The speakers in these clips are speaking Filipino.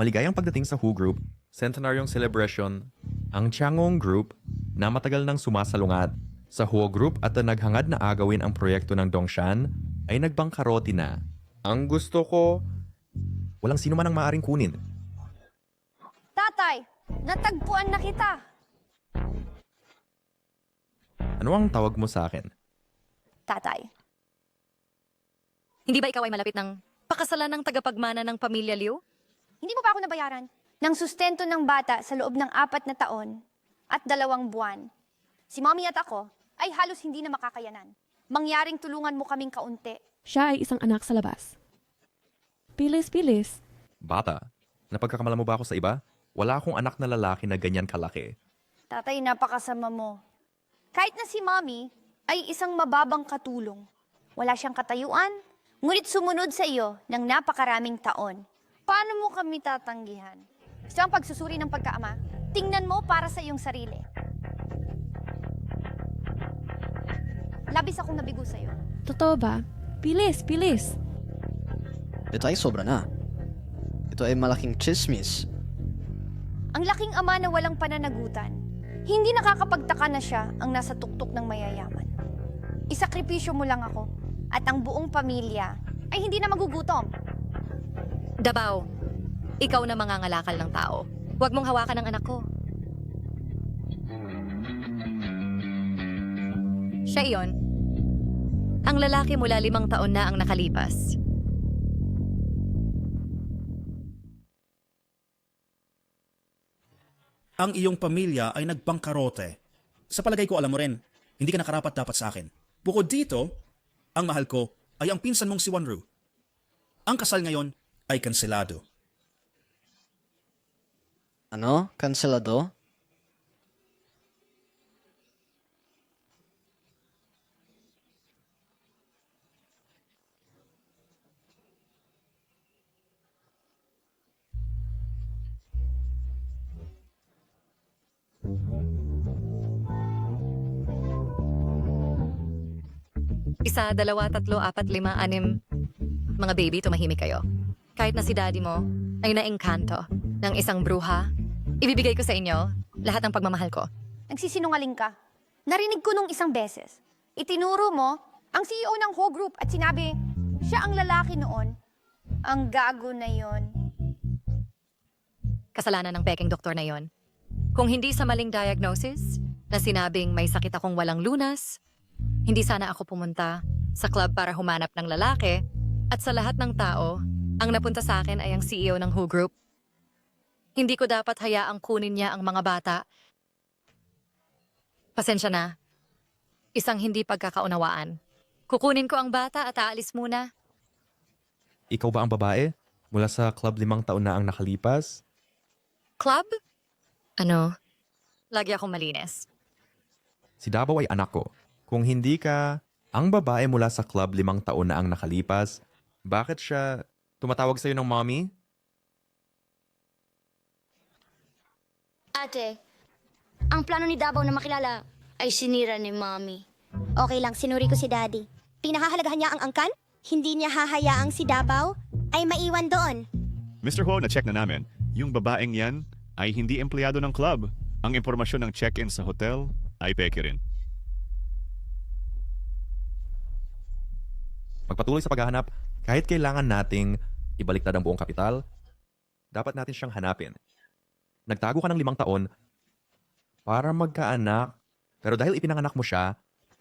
Maligayang pagdating sa WHO Group, Centenaryong Celebration, ang Tiangong Group na matagal nang sumasalungat sa WHO Group at naghangad na agawin ang proyekto ng Dongshan ay nagbangkaroti na. Ang gusto ko, walang sino man ang maaaring kunin. Tatay, natagpuan na kita. Ano ang tawag mo sa akin? Tatay, Hindi ba ikaw ay malapit ng pakasalan ng tagapagmana ng pamilya Liu? hindi mo ba ako nabayaran ng sustento ng bata sa loob ng 4 na taon at 2 buwan? Si Mommy at ako ay halos hindi na makakayanan. Mangyaring tulungan mo kaming kaunti. Siya ay isang anak sa labas. Pilis. Bata, napagkakamala mo ba ako sa iba? Wala akong anak na lalaki na ganyan kalaki. Tatay, napakasama mo. Kahit na si Mommy ay isang mababang katulong. Wala siyang katayuan, ngunit sumunod sa iyo ng napakaraming taon. Paano mo kami tatanggihan? Gusto ang pagsusuri ng pagkaama? Tingnan mo para sa iyong sarili. Labis akong nabigo sa iyo. Totoo ba? Pilis. Ito ay sobra na. Ito ay malaking chismis. Ang laking ama na walang pananagutan. Hindi nakakapagtaka na siya ang nasa tuktok ng mayayaman. Isakripisyo mo lang ako at ang buong pamilya ay hindi na magugutom. Dabaw, ikaw na mangangalakal ng tao. Huwag mong hawakan ang anak ko. Siya iyon. Ang lalaki mula 5 taon na ang nakalipas. Ang iyong pamilya ay nagbangkarote. Sa palagay ko, alam mo rin, hindi ka nakarapat dapat sa akin. Bukod dito, ang mahal ko ay ang pinsan mong si Wanru. Ang kasal ngayon ay kanselado. Ano? Kanselado? Isa, 2, 3, 4, 5, 6. Mga baby, tumahimik kayo. Kahit na si daddy mo ay naengkanto ng isang bruha, ibibigay ko sa inyo lahat ng pagmamahal ko. Nagsisinungaling ka. Narinig ko nung isang beses. Itinuro mo ang CEO ng Ho Group at sinabi, siya ang lalaki noon. Ang gago na yon. Kasalanan ng peking doktor na yon. Kung hindi sa maling diagnosis, na sinabing may sakit akong walang lunas, hindi sana ako pumunta sa club para humanap ng lalaki at sa lahat ng tao, ang napunta sa akin ay ang CEO ng WHO Group. Hindi ko dapat hayaang kunin niya ang mga bata. Pasensya na. Isang hindi pagkakaunawaan. Kukunin ko ang bata at aalis muna. Ikaw ba ang babae? Mula sa club 5 taon na ang nakalipas? Club? Ano? Lagi akong malinis. Si Dabaw ay anak ko. Kung hindi ka ang babae mula sa club 5 taon na ang nakalipas, bakit siya tumatawag sa'yo ng mommy? Ate, ang plano ni Dabaw na makilala ay sinira ni Mommy. Okay lang, sinuri ko si Daddy. Pinahahalagahan niya ang angkan? Hindi niya hahayaang si Dabaw ay maiwan doon. Mr. Ho, na-check na namin. Yung babaeng yan ay hindi empleyado ng club. Ang impormasyon ng check-in sa hotel ay peke rin. Magpatuloy sa paghahanap, kahit kailangan nating ibaliktad ang buong kapital, dapat natin siyang hanapin. Nagtago ka ng 5 taon para magkaanak, pero dahil ipinanganak mo siya,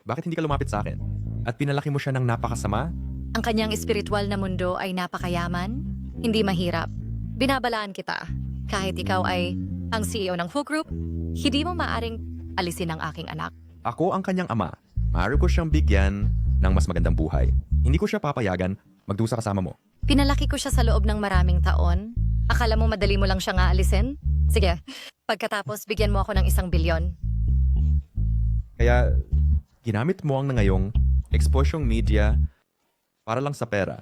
bakit hindi ka lumapit sa akin? At pinalaki mo siya ng napakasama? Ang kanyang espiritual na mundo ay napakayaman, hindi mahirap. Binabalaan kita. Kahit ikaw ay ang CEO ng WHO Group, hindi mo maaring alisin ang aking anak. Ako ang kanyang ama. Maaari ko siyang bigyan ng mas magandang buhay. Hindi ko siya papayagan magdusa kasama mo. Pinalaki ko siya sa loob ng maraming taon. Akala mo madali mo lang siya nga alisin? Sige, pagkatapos bigyan mo ako ng 1 bilyon. Kaya ginamit mo ang ngayong exposyong media para lang sa pera.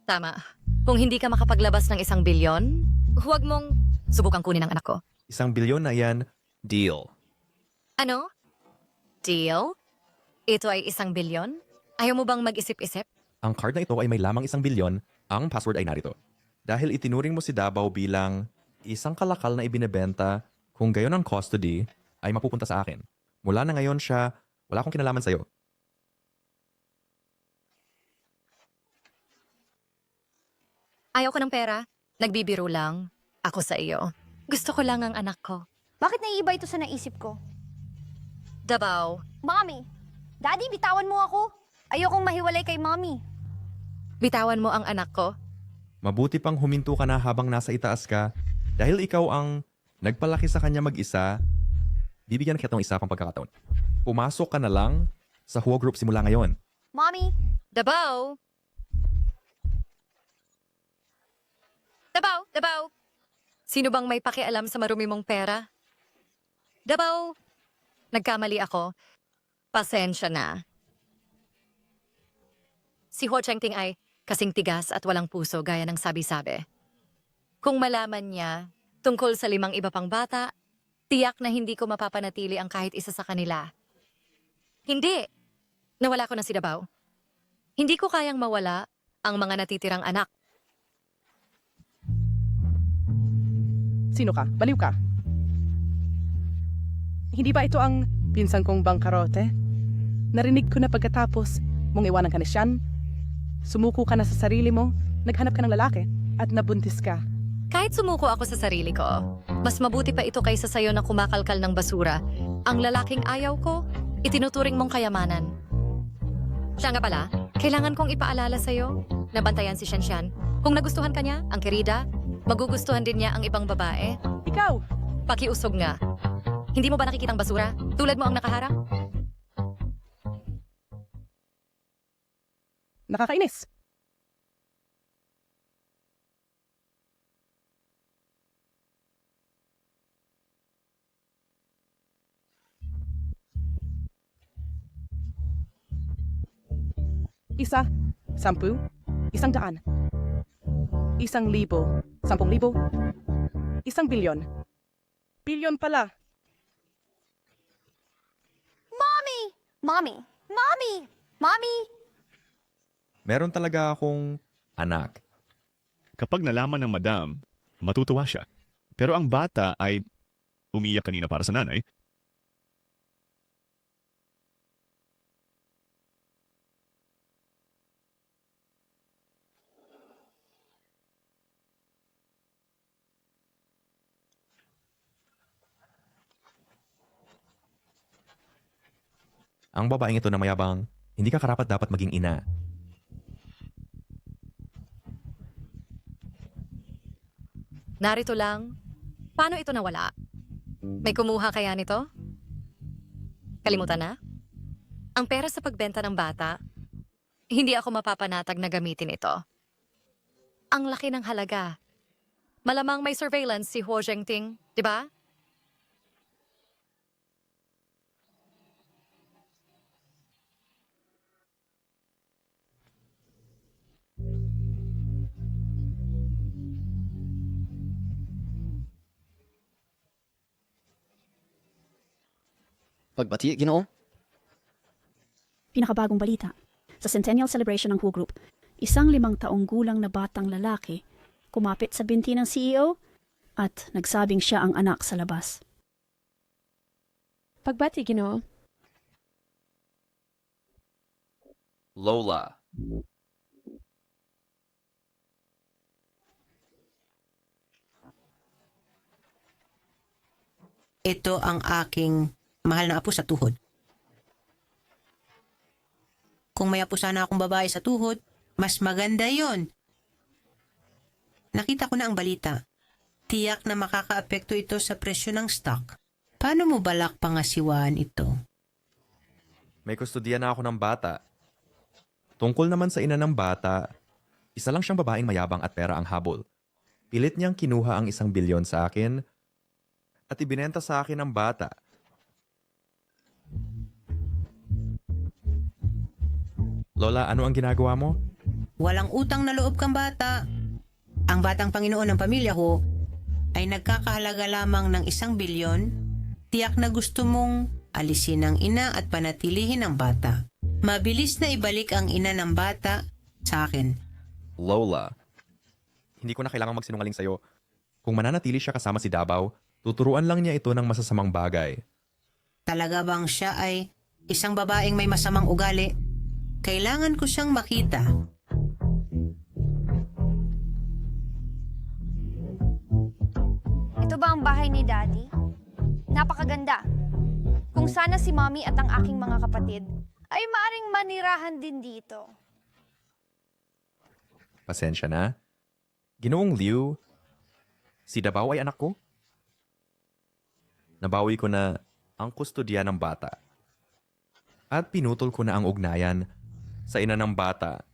Tama. Kung hindi ka makapaglabas ng 1 bilyon, huwag mong subukang kunin ang anak ko. 1 bilyon na yan, deal. Ano? Deal? Ito ay 1 bilyon? Ayaw mo bang mag-isip-isip? Ang card na ito ay may lamang 1 bilyon, ang password ay narito. Dahil itinuring mo si Davao bilang isang kalakal na ibinebenta, kung gayon ang custody, ay mapupunta sa akin. Mula na ngayon siya, wala akong kinalaman sa'yo. Ayaw ko ng pera. Nagbibiro lang. Ako sa iyo. Gusto ko lang ang anak ko. Bakit naiiba ito sa naisip ko? Davao, Mommy! Daddy, bitawan mo ako. Ayokong mahiwalay kay Mommy. bitawan mo ang anak ko. Mabuti pang huminto ka na habang nasa itaas ka dahil ikaw ang nagpalaki sa kanya mag-isa. Bibigyan kita ng isa pang pagkakataon. Pumasok ka na lang sa Huo Group simula ngayon. Mommy! Davao! Davao! Davao! Sino bang may pakialam sa marumi mong pera? Davao! Nagkamali ako. Pasensya na. Si Ho Chengting ay kasing tigas at walang puso gaya ng sabi-sabi. Kung malaman niya tungkol sa 5 iba pang bata, tiyak na hindi ko mapapanatili ang kahit isa sa kanila. Hindi! Nawala ko na si Davao. Hindi ko kayang mawala ang mga natitirang anak. Sino ka? Baliw ka? Hindi ba ito ang pinsan kong bangkarote? Narinig ko na pagkatapos mong iwanan ka ni Sian, sumuko ka na sa sarili mo, naghanap ka ng lalaki, at nabuntis ka. Kahit sumuko ako sa sarili ko, mas mabuti pa ito kaysa sayo na kumakalkal ng basura. Ang lalaking ayaw ko, itinuturing mong kayamanan. Siya nga pala, kailangan kong ipaalala sa'yo na bantayan si Shanshan. Kung nagustuhan ka niya, ang kerida, magugustuhan din niya ang ibang babae. Ikaw! Pakiusog nga. Hindi mo ba nakikitang basura? Tulad mo ang nakaharap? Nakakainis. Isa, 10, 100, 1,000, 10,000, 1 bilyon. Bilyon pala. Mommy! Mommy! Mommy! Mommy! Meron talaga akong anak. Kapag nalaman ng madam, matutuwa siya. Pero ang bata ay umiyak kanina para sa nanay. Ang babaeng ito na mayabang, hindi ka karapat dapat maging ina. Narito lang. Paano ito nawala? May kumuha kaya nito? Kalimutan na? Ang pera sa pagbenta ng bata, hindi ako mapapanatag na gamitin ito. Ang laki ng halaga. Malamang may surveillance si Huo Zhengting, di ba? Pagbati, Ginoo? Pinakabagong balita. Sa centennial celebration ng Who Group, isang 5 taong gulang na batang lalaki kumapit sa binti ng CEO at nagsabing siya ang anak sa labas. Pagbati, Ginoo. Lola. Ito ang aking mahal na apo sa tuhod. Kung may apo sana akong babae sa tuhod, mas maganda yon. Nakita ko na ang balita. Tiyak na makakaapekto ito sa presyo ng stock. Paano mo balak pangasiwaan ito? May kustodiya na ako ng bata. Tungkol naman sa ina ng bata, isa lang siyang babaeng mayabang at pera ang habol. Pilit niyang kinuha ang 1 bilyon sa akin at ibinenta sa akin ang bata. Lola, ano ang ginagawa mo? Walang utang na loob kang bata. Ang batang Panginoon ng pamilya ko ay nagkakahalaga lamang ng 1 bilyon. Tiyak na gusto mong alisin ang ina at panatilihin ang bata. Mabilis na ibalik ang ina ng bata sa akin. Lola, hindi ko na kailangang magsinungaling sa'yo. Kung mananatili siya kasama si Davao, tuturuan lang niya ito ng masasamang bagay. Talaga bang siya ay isang babaeng may masamang ugali? Kailangan ko siyang makita. Ito ba ang bahay ni Daddy? Napakaganda. Kung sana si Mommy at ang aking mga kapatid ay maaring manirahan din dito. Pasensya na. Ginoong Liu, si Davao ay anak ko. Nabawi ko na ang kustodya ng bata. At pinutol ko na ang ugnayan sa ina ng bata.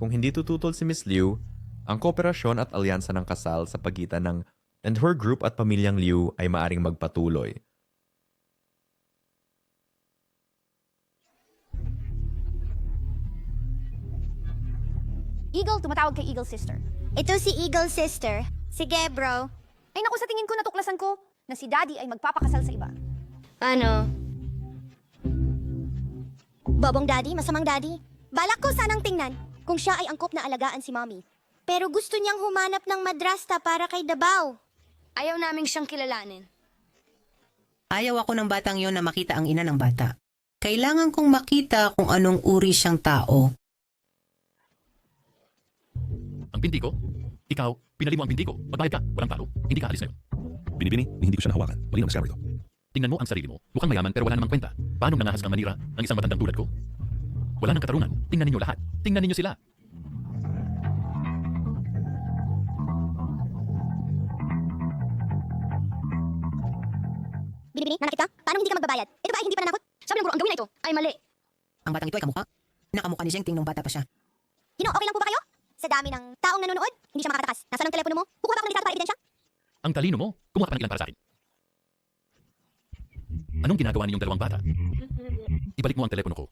Kung hindi tututol si Miss Liu, ang kooperasyon at alyansa ng kasal sa pagitan ng and her group at pamilyang Liu ay maaring magpatuloy. Eagle, tumatawag kay Eagle Sister. Ito si Eagle Sister. Sige, bro. Ay naku, sa tingin ko natuklasan ko na si Daddy ay magpapakasal sa iba. Ano? Bobong daddy, masamang daddy. Balak ko sanang tingnan kung siya ay angkop na alagaan si Mommy. Pero gusto niyang humanap ng madrasta para kay Davao. Ayaw naming siyang kilalanin. Ayaw ako ng batang yon na makita ang ina ng bata. Kailangan kong makita kung anong uri siyang tao. Ang binti ko? Ikaw, pinali mo ang binti ko. Magbayad ka. Walang talo. Hindi ka alis ngayon. Binibini, hindi ko siya nahawakan. Mali na discovery ko. Tingnan mo ang sarili mo. Mukhang mayaman pero wala namang kwenta. Paano nangahas kang manira ng isang matandang tulad ko? Wala nang katarungan. Tingnan ninyo lahat. Tingnan ninyo sila. Binibini, nanakit ka? Paano hindi ka magbabayad? Ito ba ay hindi pa nanakot? Sabi ng guro, ang gawin na ito ay mali. Ang batang ito ay kamukha. Nakamukha ni Zengting nung bata pa siya. Okay lang po ba kayo? Sa dami ng taong nanonood, hindi siya makakatakas. Nasaan ang telepono mo? Kukuha ba ako ng litrato para ebidensya? Ang talino mo. Kumuha ka ng ilan para sa akin. Anong ginagawa ninyong dalawang bata? Ibalik mo ang telepono ko.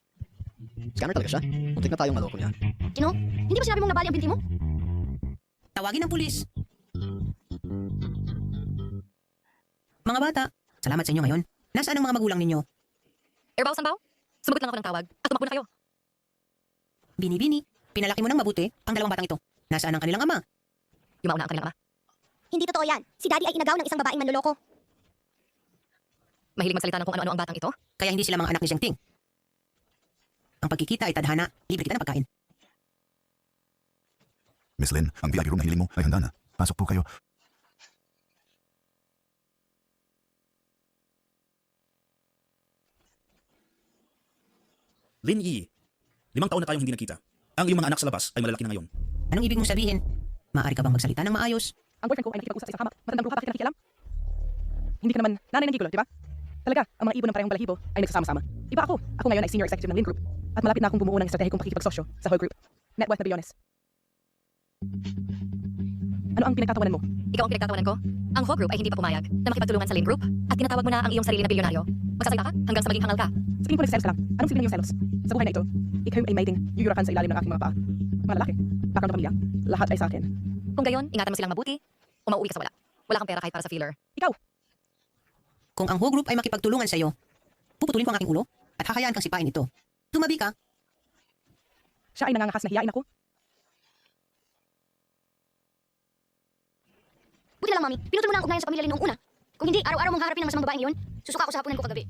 Scammer talaga siya. Muntik na tayong maloko niya. Kino? Hindi ba sinabi mong nabali ang binti mo? Tawagin ng pulis. Mga bata, salamat sa inyo ngayon. Nasaan ang mga magulang ninyo? Airbow, Sanbaw? Sumagot lang ako ng tawag at tumakbo na kayo. Bini-bini, pinalaki mo ng mabuti ang dalawang batang ito. Nasaan ang kanilang ama? Yumauna ang kanilang ama. Hindi totoo yan. Si Daddy ay inagaw ng isang babaeng manloloko. Mahilig magsalita ng kung ano-ano ang batang ito. Kaya hindi sila mga anak ni Zengting. Ang pagkikita ay tadhana, libre kita ng pagkain. Miss Lynn, ang VIP room na hiling mo ay handa na. Pasok po kayo. Lin Yi, 5 taon na tayong hindi nakita. Ang iyong mga anak sa labas ay malalaki na ngayon. Anong ibig mong sabihin? Maaari ka bang magsalita ng maayos? Ang boyfriend ko ay nakikipag-usap sa isang hamak. Matandang bruha, bakit ka nakikialam? Hindi ka naman nanay ng gigulo, di ba? Talaga, ang mga ibon ng parehong balahibo ay nagsasama-sama. Iba ako. Ako ngayon ay senior executive ng Lin Group. At malapit na akong bumuo ng estratehikong pakikipagsosyo sa whole group. Net worth na bilyones. Ano ang pinagtatawanan mo? Ikaw ang pinagtatawanan ko? Ang whole group ay hindi pa pumayag na makipagtulungan sa Lane Group at tinatawag mo na ang iyong sarili na bilyonaryo. Magsasalita ka hanggang sa maging hangal ka. Sa tingin ko nagselos ka lang. Anong silbi ng iyong selos? Sa buhay na ito, ikaw ay maiding yuyurakan sa ilalim ng aking mga paa. Mga lalaki, background ng pamilya, lahat ay sa akin. Kung gayon, ingatan mo silang mabuti o mauwi ka sa wala. Wala kang pera kahit para sa filler. Ikaw! Kung ang whole group ay makipagtulungan sa iyo, puputulin ko ang aking ulo at hakayaan kang sipain ito. Tumabi ka. Siya ay nangangahas na hiyain ako. Buti na lang, Mami. Pinutol mo na ang ugnayan sa pamilya Lin noong una. Kung hindi, araw-araw mong harapin ang masamang babaeng iyon, susuka ako sa hapunan ko kagabi.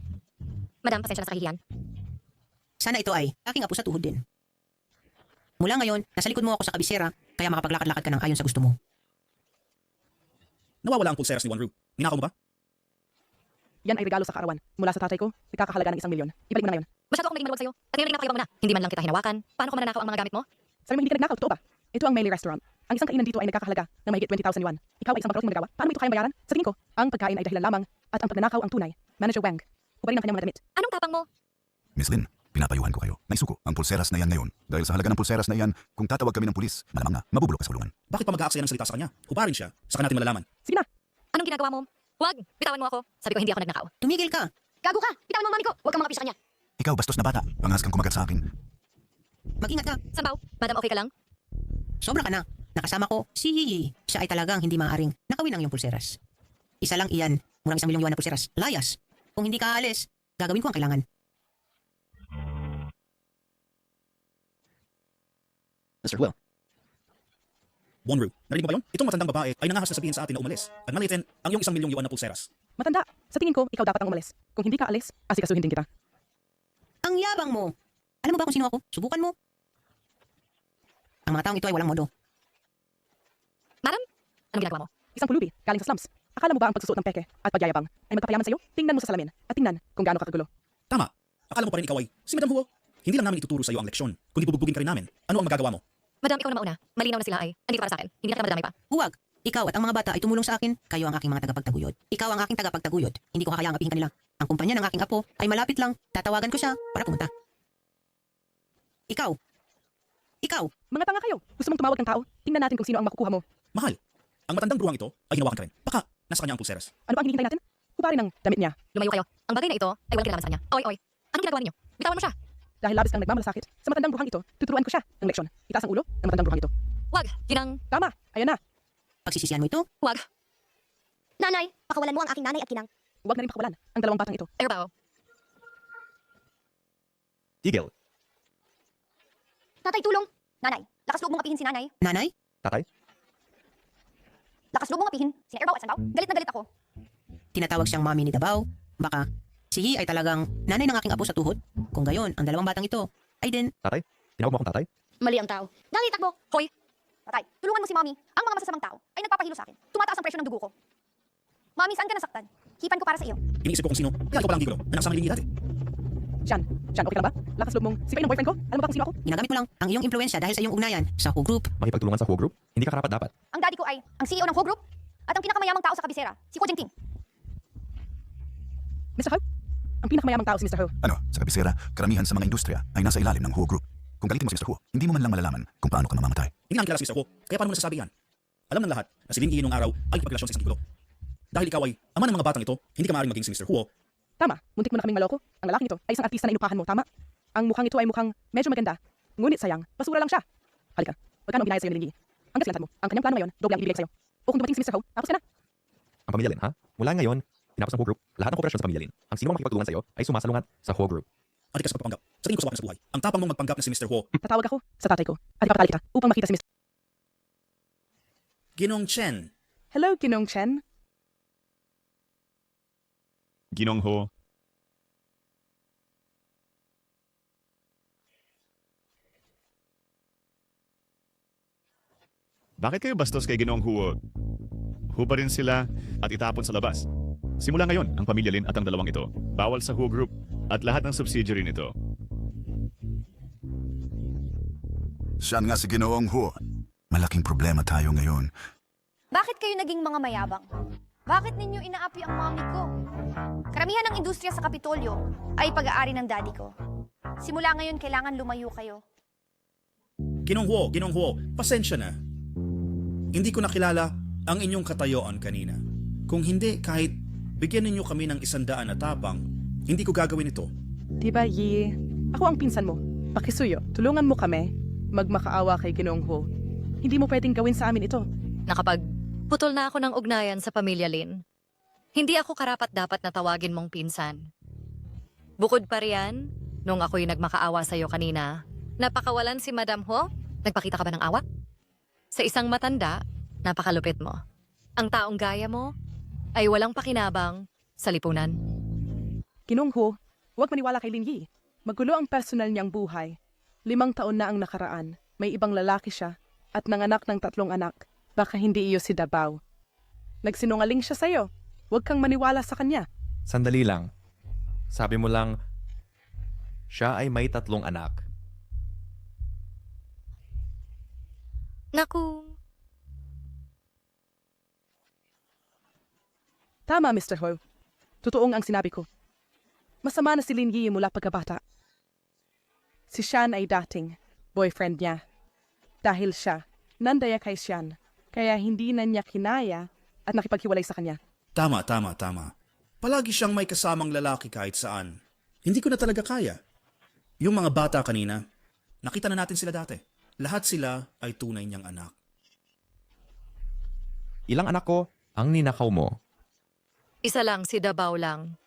Madam, pasensya na sa kahihiyan. Sana ito ay aking apo sa tuhod din. Mula ngayon, nasa likod mo ako sa kabisera, kaya makapaglakad-lakad ka ng ayon sa gusto mo. Nawawala ang pulseras ni Wanru. Ninakaw mo ba? Yan ay regalo sa kaarawan. Mula sa tatay ko, nagkakahalaga ng 1 milyon. Ibalik mo na ngayon. Masyado akong naging maluwag sa'yo. At ngayon ay napakayabang mo na. Hindi man lang kita hinawakan. Paano ko mananakaw ang mga gamit mo? Sabi mo hindi ka nagnakaw, totoo ba? Ito ang Meili Restaurant. Ang isang kainan dito ay nagkakahalaga ng mahigit 20,000 yuan. Ikaw ay isang patrolling managawa. Paano mo ito kayang bayaran? Sa tingin ko, ang pagkain ay dahilan lamang at ang pagnanakaw ang tunay. Manager Wang, hubarin ang kanyang mga damit. Anong tapang mo? Miss Lynn, pinapayuhan ko kayo. Naisuko ang pulseras na yan ngayon. Dahil sa halaga ng pulseras na yan, kung tatawag kami ng pulis, malamang na, mabubulok ka sa kulungan. Bakit pa mag-aaksaya ng salita sa kanya? Hubarin siya. Saka natin malalaman. Sige na! Anong ginagawa mo? Huwag! Bitawan mo ako. Sabi ko hindi ako nagnakaw. Tumigil ka. Gago ka! Bitawan mo ang mami ko! Huwag kang makapisa kanya. Ikaw, bastos na bata. Pangas kang kumagat sa akin. Mag-ingat ka. Sanbaw, madam okay ka lang? Sobra ka na. Nakasama ko si Yiyi. Siya ay talagang hindi maaaring nakawin ang iyong pulseras. Isa lang iyan. Murang 1 milyong yuan na pulseras. Layas. Kung hindi ka aalis, gagawin ko ang kailangan. Mr. Will, Wonru, narinig mo ba yun? Itong matandang babae ay nangahas na sabihin sa atin na umalis. At malitin ang iyong 1 milyong yuan na pulseras. Matanda, sa tingin ko, ikaw dapat ang umalis. Kung hindi ka alis, asikasuhin din kita. Ang yabang mo. Alam mo ba kung sino ako? Subukan mo. Ang mga taong ito ay walang modo. Madam, anong ginagawa mo? Isang pulubi, galing sa slums. Akala mo ba ang pagsusuot ng peke at pagyayabang ay magpapayaman sa'yo? Tingnan mo sa salamin at tingnan kung gaano kakagulo. Tama. Akala mo pa rin ikaw ay si Madam Huo. Hindi lang namin ituturo sa iyo ang leksyon, kundi bubugbugin ka rin namin. Ano ang magagawa mo? Madam, ikaw na mauna. Malinaw na sila ay andito para sa akin. Hindi na kita madamay pa. Huwag. Ikaw at ang mga bata ay tumulong sa akin. Kayo ang aking mga tagapagtaguyod. Ikaw ang aking tagapagtaguyod. Hindi ko kakayaang apihin kanila. Ang kumpanya ng aking apo ay malapit lang. Tatawagan ko siya para pumunta. Ikaw. Ikaw. Mga tanga kayo. Gusto mong tumawag ng tao? Tingnan natin kung sino ang makukuha mo. Mahal, ang matandang bruhang ito ay hinawakan ka rin. Baka nasa kanya ang pulseras. Ano ba ang hinihintay natin? Hubarin ang damit niya. Lumayo kayo. Ang bagay na ito ay walang kinalaman sa kanya. Oy, anong ginagawa ninyo? Bitawan mo siya. Dahil labis kang nagmamalasakit, sa matandang bruhang ito, tuturuan ko siya ng leksyon. Itaas ang ulo ng matandang bruhang ito. Wag, ginang... Tama, ayan na. Pagsisisihan mo ito? Wag. Nanay, pakawalan mo ang aking nanay at kinang. Huwag na rin pakawalan ang dalawang batang ito. Erbao. Tigil. Tatay, tulong! Nanay, lakas loob mong apihin si nanay. Nanay? Tatay? Lakas loob mong apihin si Erbaw at Sanbaw. Galit na galit ako. Tinatawag siyang mami ni Dabaw. Baka si Yi ay talagang nanay ng aking apo sa tuhod. Kung gayon, ang dalawang batang ito ay din... Tatay? Tinawag mo akong tatay? Mali ang tao. Dali, takbo! Hoy, Tatay, tulungan mo si Mami. Ang mga masasamang tao ay nagpapahilo sa akin. Tumataas ang presyo ng dugo ko. Mami, saan ka nasaktan? Hipan ko para sa iyo. Iniisip ko kung sino. Kaya ikaw palang gigulo na nakasama lingi dati. Sian, okay ka lang ba? Lakas loob mong sipain ang boyfriend ko? Alam mo ba kung sino ako? Ginagamit mo lang ang iyong impluensya dahil sa iyong ugnayan sa Who Group. Makipagtulungan sa Huo Group? Hindi ka karapat dapat. Ang daddy ko ay ang CEO ng Ho Group at ang pinakamayamang tao sa kabisera, si Ko Jingting. Mr. Ho? Ang pinakamayamang tao si Mr. Ho. Ano, sa kabisera, karamihan sa mga industriya ay nasa ilalim ng Huo Group. Kung galitin mo si Mr. Huo, hindi mo man lang malalaman kung paano ka mamamatay. Hindi namin kilala si Mr. Ho, kaya paano mo nasasabi yan? Alam ng lahat na si Ling Yi nung araw ay ipagrelasyon sa isang gigulo. Dahil ikaw ay ama ng mga batang ito, hindi ka maaaring maging si Mr. Huo. Tama, muntik mo na kaming maloko. Ang lalaking ito ay isang artista na inupahan mo, tama? Ang mukhang ito ay mukhang medyo maganda. Ngunit sayang, basura lang siya. Halika, magkano ang binayad sa'yo ni Lingi? Ang gasilantad mo, ang kanyang plano ngayon, doble ang ibibigay sa'yo. O kung dumating si Mr. Ho, tapos ka na. Ang pamilya Lin, ha? Mula ngayon, tinapos ng Huo Group, lahat ng kooperasyon sa pamilya Lin. Ang sino mang makipagtulungan sa'yo ay sumasalungat sa Huo Group. Ang tikas pagpapanggap. Sa tingin ko suwak na sa buhay. Ang tapang mong magpanggap na si Mr. Huo. Tatawag ako sa tatay ko at ipapakali kita upang makita si Mr. Ginong Chen. Hello, Ginong Chen. Ginong Ho, bakit kayo bastos kay Ginoong Huo? Huba rin sila at itapon sa labas. Simula ngayon, ang pamilya Lin at ang dalawang ito, bawal sa Huo Group at lahat ng subsidiary nito. Siyan nga si Ginoong Huo. Malaking problema tayo ngayon. Bakit kayo naging mga mayabang? Bakit ninyo inaapi ang mami ko? Karamihan ng industriya sa Kapitolyo ay pag-aari ng daddy ko. Simula ngayon, kailangan lumayo kayo. Ginong Huo, pasensya na. Hindi ko nakilala ang inyong katayuan kanina. Kung hindi, kahit bigyan ninyo kami ng 100 na tapang, hindi ko gagawin ito. Diba, Yi? Ako ang pinsan mo. Pakisuyo, tulungan mo kami magmakaawa kay Ginong Ho. Hindi mo pwedeng gawin sa amin ito. Nakapagputol na ako ng ugnayan sa pamilya Lin. Hindi ako karapat dapat na tawagin mong pinsan. Bukod pa riyan, nung ako'y nagmakaawa sa'yo kanina, napakawalan si Madam Ho? Nagpakita ka ba ng awa? Sa isang matanda, napakalupit mo. Ang taong gaya mo ay walang pakinabang sa lipunan. Ginong Ho, huwag maniwala kay Lin Yi. Magulo ang personal niyang buhay. 5 taon na ang nakaraan. May ibang lalaki siya at nanganak ng 3 anak. Baka hindi iyo si Dabaw. Nagsinungaling siya sa'yo. Huwag kang maniwala sa kanya. Sandali lang. Sabi mo lang, siya ay may 3 anak. Naku, Tama, Mr. Ho. Totoong ang sinabi ko. Masama na si Lin Yi mula pagkabata. Si Sian ay dating boyfriend niya. Dahil siya, nandaya kay Sian, kaya hindi na niya kinaya at nakipaghiwalay sa kanya. Tama. Palagi siyang may kasamang lalaki kahit saan. Hindi ko na talaga kaya. Yung mga bata kanina, nakita na natin sila dati. Lahat sila ay tunay niyang anak. Ilang anak ko ang ninakaw mo? isa lang si Dabaw lang.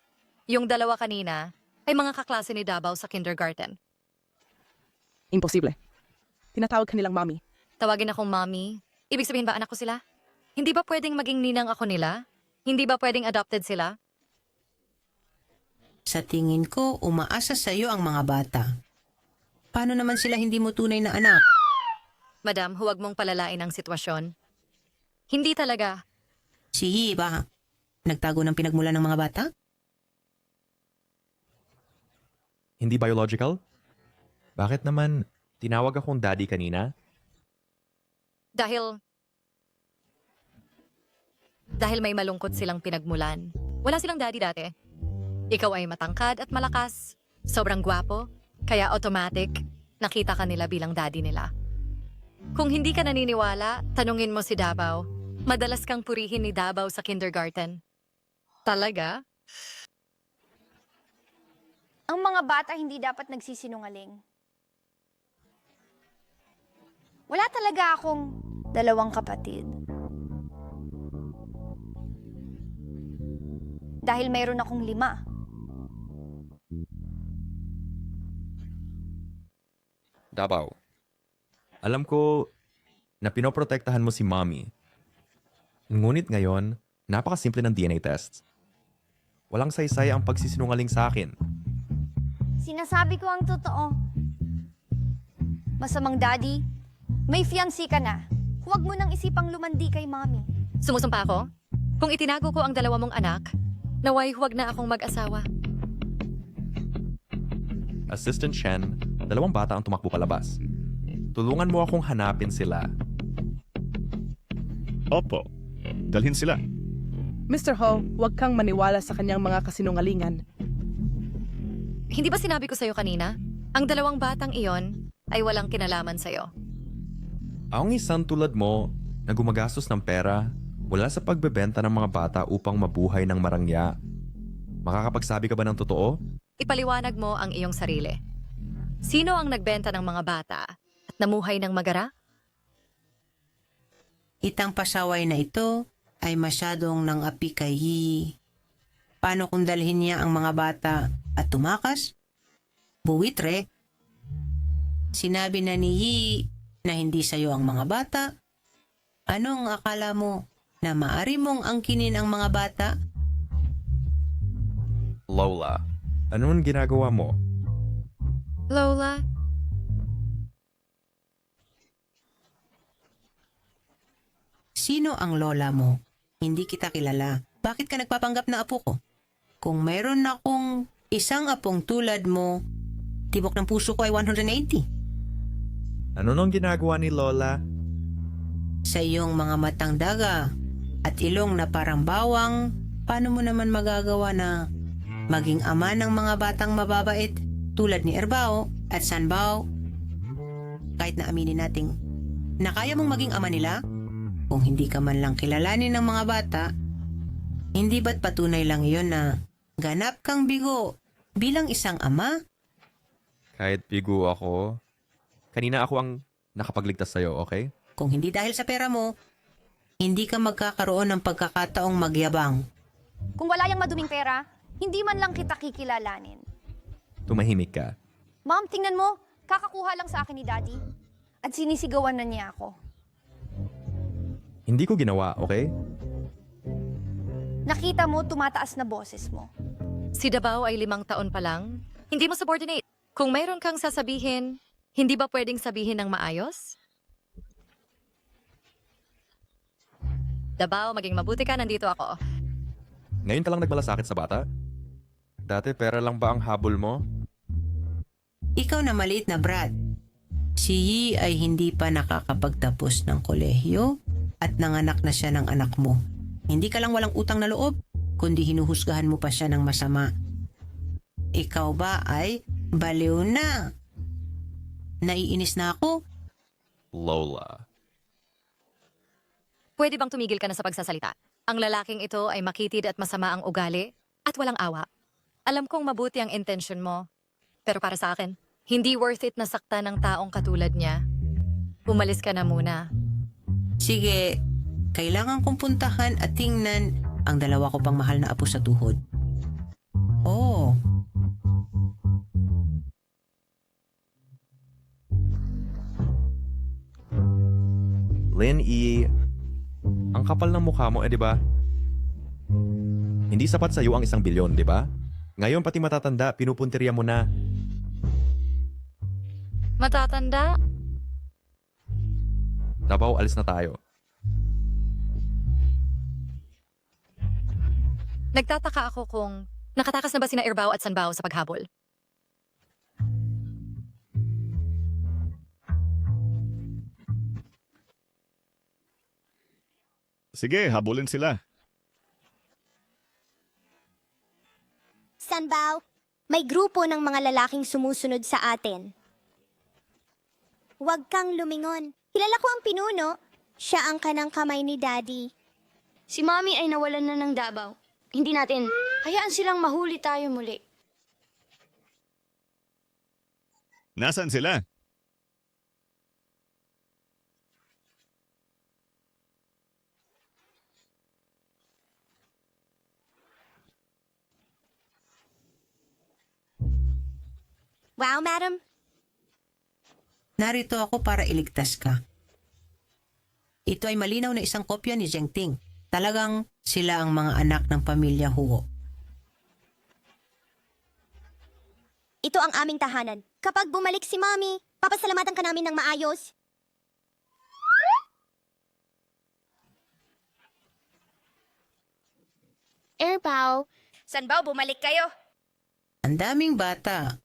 Yung 2 kanina ay mga kaklase ni Dabaw sa kindergarten. Imposible. Tinatawag kanilang mommy. Tawagin akong mommy. Ibig sabihin ba anak ko sila? Hindi ba pwedeng maging ninang ako nila? Hindi ba pwedeng adopted sila? Sa tingin ko, umaasa sa iyo ang mga bata. Paano naman sila hindi mo tunay na anak? Madam, huwag mong palalain ang sitwasyon. Hindi talaga. Si Yi ba? Nagtago ng pinagmulan ng mga bata? Hindi biological? Bakit naman tinawag akong daddy kanina? Dahil may malungkot silang pinagmulan. Wala silang daddy dati. Ikaw ay matangkad at malakas. Sobrang gwapo. Kaya automatic, nakita ka nila bilang daddy nila. Kung hindi ka naniniwala, tanungin mo si Dabaw. Madalas kang purihin ni Dabaw sa kindergarten. Talaga? Ang mga bata hindi dapat nagsisinungaling. Wala talaga akong 2 kapatid. Dahil mayroon akong 5. Dabaw, alam ko na pinoprotektahan mo si mommy. Ngunit ngayon, napakasimple ng DNA test. Walang saysay ang pagsisinungaling sa akin. Sinasabi ko ang totoo. Masamang daddy, may fiancé ka na. Huwag mo nang isipang lumandi kay mommy. Sumusumpa ako? Kung itinago ko ang 2 mong anak, naway huwag na akong mag-asawa. Assistant Shen, 2 bata ang tumakbo palabas. Tulungan mo akong hanapin sila. Opo. Dalhin sila. Mr. Ho, huwag kang maniwala sa kanyang mga kasinungalingan. Hindi ba sinabi ko sa'yo kanina? Ang 2 batang iyon ay walang kinalaman sa'yo. Ang isang tulad mo na gumagastos ng pera wala sa pagbebenta ng mga bata upang mabuhay ng marangya. Makakapagsabi ka ba ng totoo? Ipaliwanag mo ang iyong sarili. Sino ang nagbenta ng mga bata at namuhay ng magara? Itang pasaway na ito ay masyadong nang api kay Yi. Paano kung dalhin niya ang mga bata at tumakas? Buwitre. Sinabi na ni Yi na hindi sa'yo ang mga bata. Anong akala mo na maari mong angkinin ang mga bata? Lola, anong ginagawa mo? Lola? Sino ang lola mo? Hindi kita kilala. Bakit ka nagpapanggap na apo ko? Kung mayroon akong isang apong tulad mo, tibok ng puso ko ay 180. Ano nang ginagawa ni Lola? Sa iyong mga matang daga at ilong na parang bawang, paano mo naman magagawa na maging ama ng mga batang mababait tulad ni Erbao at Sanbao? Kahit na aminin nating na kaya mong maging ama nila, kung hindi ka man lang kilalanin ng mga bata, hindi ba't patunay lang iyon na ganap kang bigo bilang isang ama? Kahit bigo ako, kanina ako ang nakapagligtas sa'yo, okay? Kung hindi dahil sa pera mo, hindi ka magkakaroon ng pagkakataong magyabang. Kung wala yung maduming pera, hindi man lang kita kikilalanin. Tumahimik ka. Mom, tingnan mo. Kakakuha lang sa akin ni Daddy. At sinisigawan na niya ako. Hindi ko ginawa, okay? Nakita mo, tumataas na boses mo. Si Dabaw ay 5 taon pa lang. Hindi mo subordinate. Kung mayroon kang sasabihin, hindi ba pwedeng sabihin ng maayos? Dabaw, maging mabuti ka, nandito ako. Ngayon ka lang nagmalasakit sa bata? Dati pera lang ba ang habol mo? Ikaw na maliit na brat. Si Yi ay hindi pa nakakapagtapos ng kolehiyo at nanganak na siya ng anak mo. Hindi ka lang walang utang na loob, kundi hinuhusgahan mo pa siya ng masama. Ikaw ba ay baliw na? Naiinis na ako? Lola. Pwede bang tumigil ka na sa pagsasalita? Ang lalaking ito ay makitid at masama ang ugali at walang awa. Alam kong mabuti ang intention mo, pero para sa akin, hindi worth it na sakta ng taong katulad niya. Umalis ka na muna. Sige, kailangan kong puntahan at tingnan ang 2 ko pang mahal na apo sa tuhod. Oh. Lin E, Ang kapal ng mukha mo, di ba? Hindi sapat sa iyo ang 1 bilyon, di ba? Ngayon pati matatanda, pinupuntirya mo na. Matatanda? Davao, alis na tayo. Nagtataka ako kung nakatakas na ba sina Irbao at Sanbao sa paghabol. Sige, habulin sila. Sanbao, may grupo ng mga lalaking sumusunod sa atin. Huwag kang lumingon. Kilala ko ang pinuno. Siya ang kanang kamay ni Daddy. Si Mommy ay nawalan na ng Davao. Hindi natin. Hayaan silang mahuli tayo muli. Nasaan sila? Wow, madam. Narito ako para iligtas ka. Ito ay malinaw na isang kopya ni Zheng Ting. Talagang sila ang mga anak ng pamilya Huo. Ito ang aming tahanan. Kapag bumalik si Mommy, papasalamatan ka namin ng maayos. Irbao, Sanbao, bumalik kayo. Ang daming bata.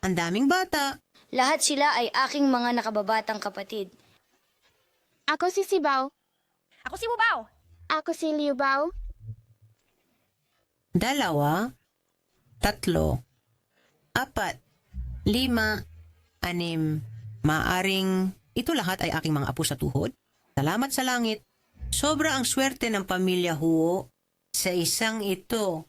Ang daming bata. lahat sila ay aking mga nakababatang kapatid. Ako si Sibao. Ako si Wubao. Ako si Liubao. 2, 3, 4, 5, 6. Maaring ito lahat ay aking mga apo sa tuhod. Salamat sa langit. Sobra ang swerte ng pamilya Huo sa isang ito.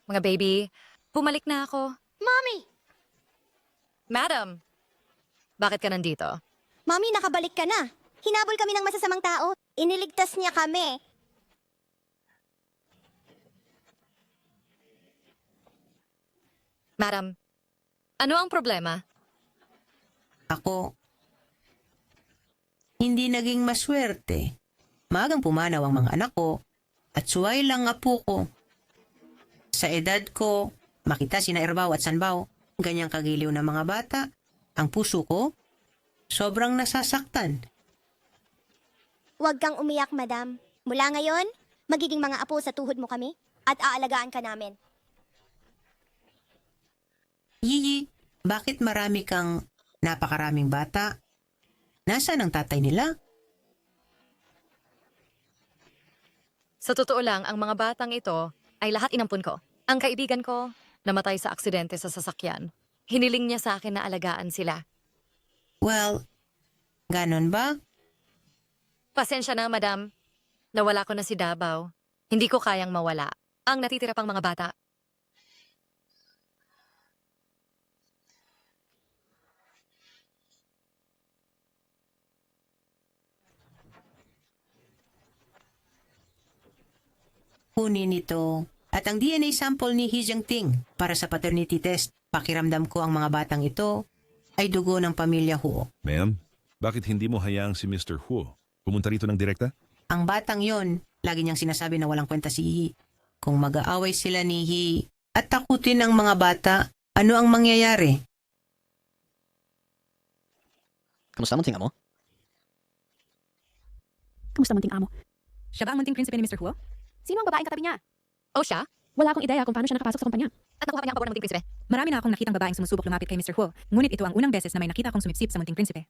Mga baby, bumalik na ako. Mommy! Madam, bakit ka nandito? Mommy, nakabalik ka na. Hinabol kami ng masasamang tao. Iniligtas niya kami. Madam, ano ang problema? Ako, hindi naging maswerte. Magang pumanaw ang mga anak ko at suway lang apo ko. Sa edad ko, makita sina Irbao at Sanbao, ganyang kagiliw na mga bata, ang puso ko, sobrang nasasaktan. Huwag kang umiyak, madam. Mula ngayon, magiging mga apo sa tuhod mo kami at aalagaan ka namin. Yiyi, bakit marami kang napakaraming bata? Nasaan ang tatay nila? Sa totoo lang, ang mga batang ito ay lahat inampun ko. Ang kaibigan ko, namatay sa aksidente sa sasakyan. Hiniling niya sa akin na alagaan sila. Well, ganon ba? Pasensya na, madam. Nawala ko na si Davao. Hindi ko kayang mawala. Ang natitira pang mga bata. Kunin ito. At ang DNA sample ni He Jiangting para sa paternity test. Pakiramdam ko ang mga batang ito ay dugo ng pamilya Huo. Ma'am, bakit hindi mo hayaang si Mr. Huo pumunta rito ng direkta? Ang batang yon, lagi niyang sinasabi na walang kwenta si He. Kung mag-aaway sila ni He at takutin ang mga bata, ano ang mangyayari? Kamusta munting amo? Kamusta munting amo? Siya ba ang munting prinsipe ni Mr. Huo? Sino ang babaeng katabi niya? O siya? Wala akong ideya kung paano siya nakapasok sa kumpanya. At nakuha pa niya ang pabor ng munting prinsipe. Marami na akong nakitang babaeng sumusubok lumapit kay Mr. Huo. Ngunit ito ang unang beses na may nakita akong sumipsip sa munting prinsipe.